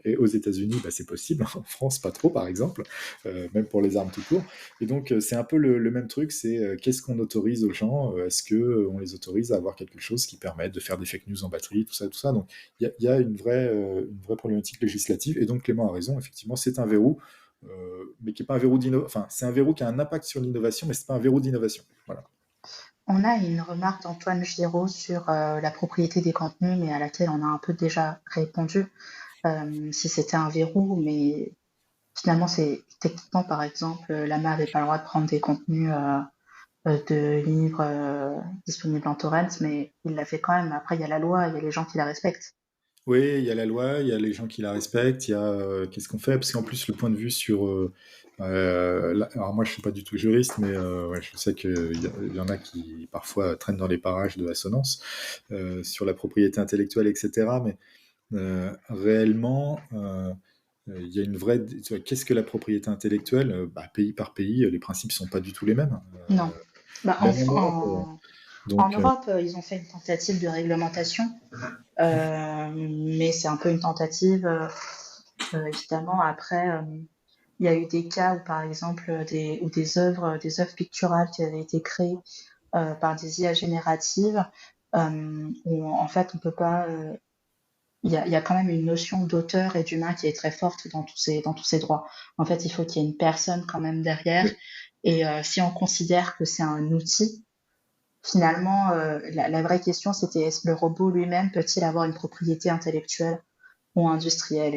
Et aux États-Unis, bah, c'est possible. En France, pas trop, par exemple, même pour les armes tout court. Et donc, c'est un peu le même truc. C'est qu'est-ce qu'on autorise aux gens. Est-ce que on les autorise à avoir quelque chose qui permette de faire des fake news en batterie, tout ça, tout ça. Donc, il y a une vraie problématique législative. Et donc, Clément a raison. Effectivement, c'est un verrou, mais qui n'est pas un verrou d'innovation. Enfin, c'est un verrou qui a un impact sur l'innovation, mais c'est pas un verrou d'innovation. Voilà. On a une remarque d'Antoine Giraud sur la propriété des contenus, mais à laquelle on a un peu déjà répondu, si c'était un verrou, mais finalement, c'est techniquement, par exemple, l'AMA n'avait pas le droit de prendre des contenus de livres disponibles en torrent, mais il l'a fait quand même. Après, il y a la loi, il y a les gens qui la respectent. Oui, il y a la loi, il y a les gens qui la respectent, il y a qu'est-ce qu'on fait? Parce qu'en plus, le point de vue sur. Alors, moi, je suis pas du tout juriste, mais ouais, je sais qu'il y en a qui parfois traînent dans les parages de Assonance sur la propriété intellectuelle, etc. Mais réellement, il y a une vraie. Qu'est-ce que la propriété intellectuelle? Bah, pays par pays, les principes sont pas du tout les mêmes. Non. Bah, Même en Europe. en Donc, Europe, ils ont fait une tentative de réglementation, mais c'est un peu une tentative, évidemment. Après, il y a eu des cas où, par exemple, des œuvres picturales qui avaient été créées par des IA génératives, où en fait, on peut pas. Il y a quand même une notion d'auteur et d'humain qui est très forte dans tous ces droits. En fait, il faut qu'il y ait une personne quand même derrière. Et si on considère que c'est un outil, finalement, la vraie question, c'était est-ce que le robot lui-même peut-il avoir une propriété intellectuelle ou industrielle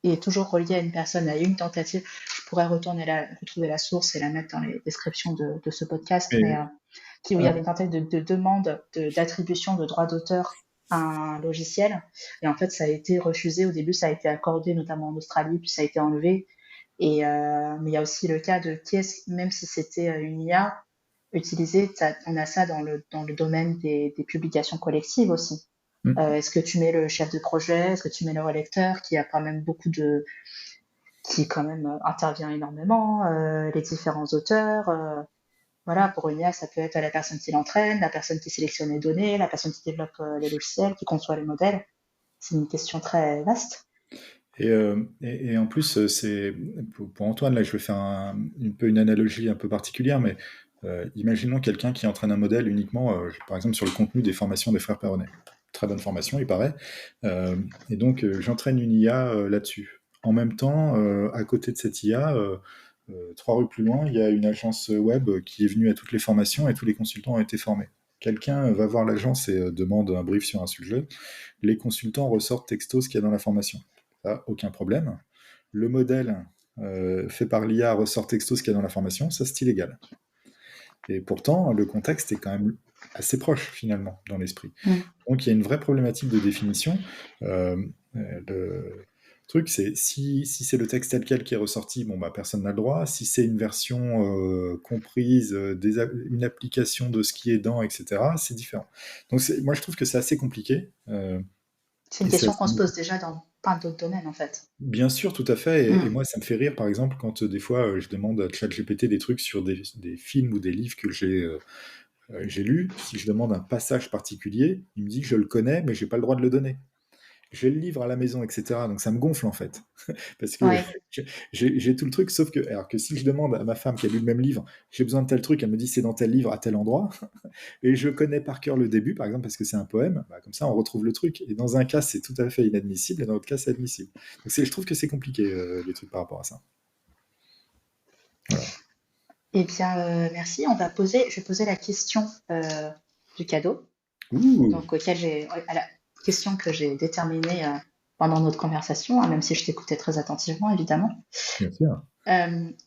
et toujours relié à une personne, à une tentative. Je pourrais retrouver la source et la mettre dans les descriptions de ce podcast, mais mais, où il y ouais. avait une tentative de demande d'attribution de droits d'auteur à un logiciel. Et en fait, ça a été refusé. Au début, ça a été accordé, notamment en Australie, puis ça a été enlevé. Mais il y a aussi le cas de même si c'était une IA utilisée, on a ça dans le domaine des publications collectives aussi. Mm. Est-ce que tu mets le chef de projet? Est-ce que tu mets le relecteur qui a quand même qui quand même intervient énormément, les différents auteurs, voilà, pour une IA, ça peut être la personne qui l'entraîne, la personne qui sélectionne les données, la personne qui développe les logiciels, qui conçoit les modèles. C'est une question très vaste. Et en plus, c'est pour Antoine, là, je vais faire une analogie un peu particulière, mais imaginons quelqu'un qui entraîne un modèle uniquement, par exemple, sur le contenu des formations des frères Perronnet. Très bonne formation, il paraît. Et donc, j'entraîne une IA là-dessus. En même temps, à côté de cette IA, 3 rues plus loin, il y a une agence web qui est venue à toutes les formations et tous les consultants ont été formés. Quelqu'un va voir l'agence et demande un brief sur un sujet. Les consultants ressortent texto ce qu'il y a dans la formation. Ça, aucun problème. Le modèle fait par l'IA ressort texto ce qu'il y a dans la formation, ça c'est illégal. Et pourtant, le contexte est quand même assez proches finalement dans l'esprit. Mm. Donc il y a une vraie problématique de définition. Le truc, c'est si c'est le texte tel quel qui est ressorti, bon, bah, personne n'a le droit. Si c'est une version comprise, une application de ce qui est dans, etc., c'est différent. Donc moi, je trouve que c'est assez compliqué. C'est une Et question ça- qu'on se pose déjà dans plein d'autres domaines, en fait. Bien sûr, tout à fait. Et Mm. moi, ça me fait rire, par exemple, quand des fois, je demande à ChatGPT des trucs sur des films ou des livres que j'ai lus. Si je demande un passage particulier, il me dit que je le connais, mais j'ai pas le droit de le donner. J'ai le livre à la maison, etc. Donc ça me gonfle en fait. Parce que Ouais. j'ai tout le truc, sauf que, alors que si je demande à ma femme qui a lu le même livre, j'ai besoin de tel truc, elle me dit c'est dans tel livre à tel endroit, et je connais par cœur le début, par exemple, parce que c'est un poème, bah, comme ça on retrouve le truc. Et dans un cas, c'est tout à fait inadmissible, et dans l'autre cas, c'est admissible. Donc je trouve que c'est compliqué, les trucs par rapport à ça. Voilà. Eh bien, merci. Je vais poser la question du cadeau, Ouh, donc à la question que j'ai déterminée pendant notre conversation, hein, même si je t'écoutais très attentivement, évidemment. bien sûr.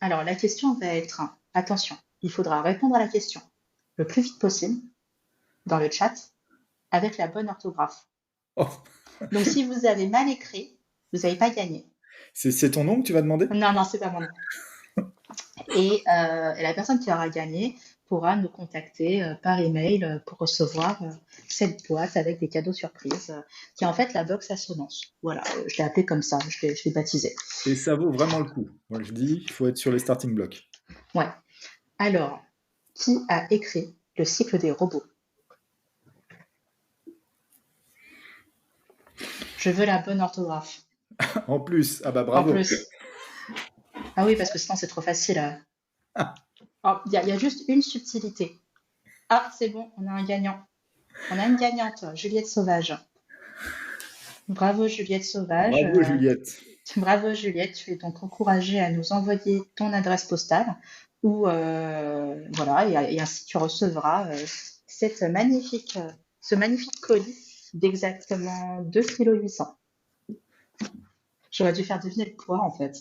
Alors, la question va être, attention, il faudra répondre à la question le plus vite possible dans le chat avec la bonne orthographe. Oh, Donc, si vous avez mal écrit, vous n'avez pas gagné. c'est ton nom que tu vas demander? Non, c'est pas mon nom. Et la personne qui aura gagné pourra nous contacter par email pour recevoir cette boîte avec des cadeaux surprises, qui est en fait la box Assonance. Voilà, je l'ai appelée comme ça, je l'ai baptisée. Et ça vaut vraiment le coup. Moi, je dis, il faut être sur les starting blocks. Ouais. Alors, qui a écrit Le cycle des robots? Je veux la bonne orthographe. En plus, ah bah bravo. En plus. Ah oui, parce que sinon c'est trop facile. Il y a juste une subtilité. Ah, c'est bon, on a un gagnant. On a une gagnante, Juliette Sauvage. Bravo Juliette Sauvage. Bravo Juliette. Bravo Juliette, tu es donc encouragée à nous envoyer ton adresse postale ou voilà, et ainsi tu recevras ce magnifique colis d'exactement 2,8 kg. J'aurais dû faire deviner le poids en fait.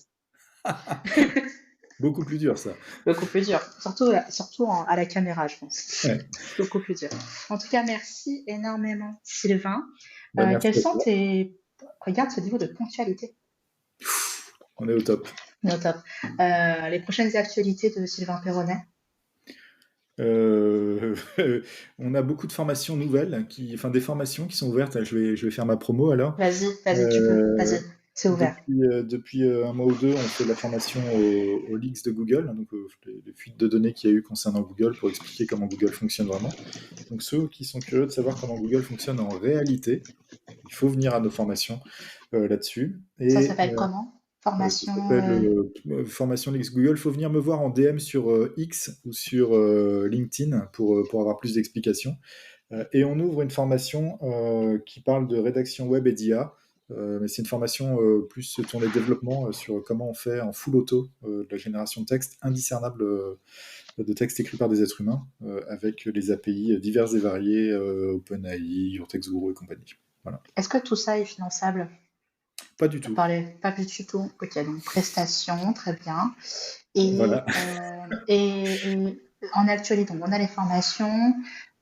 Beaucoup plus dur ça. Beaucoup plus dur, surtout à la caméra, je pense. Ouais. Beaucoup plus dur. En tout cas, merci énormément Sylvain. Merci Quels à sont toi. Regarde ce niveau de ponctualité. On est au top. On est au top. Les prochaines actualités de Sylvain Perronnet? On a beaucoup de formations nouvelles, des formations qui sont ouvertes. Je vais faire ma promo alors. Vas-y, tu peux. Vas-y, c'est ouvert. Depuis un mois ou deux, on fait la formation aux leaks de Google, donc les fuites de données qu'il y a eu concernant Google pour expliquer comment Google fonctionne vraiment. Donc ceux qui sont curieux de savoir comment Google fonctionne en réalité, il faut venir à nos formations là-dessus. Et, ça s'appelle comment? Formation Leaks Google. Il faut venir me voir en DM sur X ou sur LinkedIn pour avoir plus d'explications. Et on ouvre une formation qui parle de rédaction web et d'IA. Mais c'est une formation plus tournée développement sur comment on fait en full auto de la génération de texte indiscernable de textes écrits par des êtres humains avec les API diverses et variées, OpenAI, Your Text Guru et compagnie. Voilà. Est-ce que tout ça est finançable? Pas du tout. Pas du tout. Ok, donc prestation, très bien. Et, voilà. et en actualité, donc on a les formations.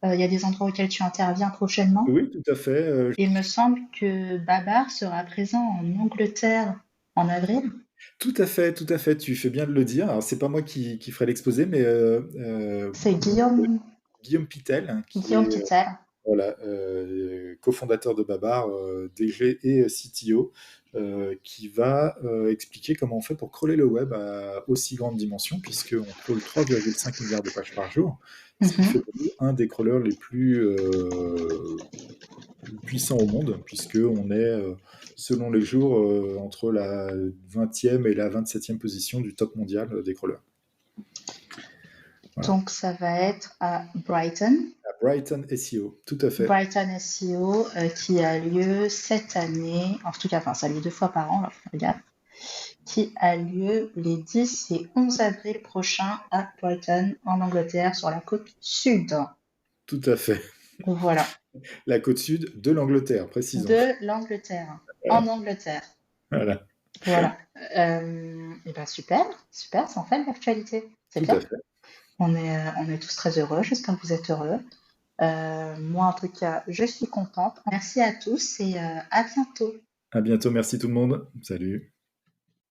Il y a des endroits auxquels tu interviens prochainement? Oui, tout à fait. Il me semble que Babar sera présent en Angleterre en avril. Tout à fait, tu fais bien de le dire. Alors, c'est pas moi qui ferai l'exposé, mais c'est Guillaume Pitel. Guillaume Pitel. Voilà, cofondateur de Babar, DG et CTO, qui va expliquer comment on fait pour crawler le web à aussi grande dimension, puisqu'on crawl 3,5 milliards de pages par jour, ce qui fait de nous un des crawlers les plus puissants au monde, puisqu'on est, selon les jours, entre la 20e et la 27e position du top mondial des crawlers. Voilà. Donc ça va être à Brighton. À Brighton SEO, tout à fait. Brighton SEO qui a lieu cette année, en tout cas, ça a lieu 2 fois par an, là, regarde, qui a lieu les 10 et 11 avril prochains à Brighton, en Angleterre, sur la côte sud. Tout à fait. Voilà. La côte sud de l'Angleterre, précisément. De l'Angleterre, en Angleterre. Voilà. Et ben super, ça en fait l'actualité. C'est bien. Tout à fait. On est tous très heureux, j'espère que vous êtes heureux. Moi, en tout cas, je suis contente. Merci à tous et à bientôt. À bientôt, merci tout le monde. Salut.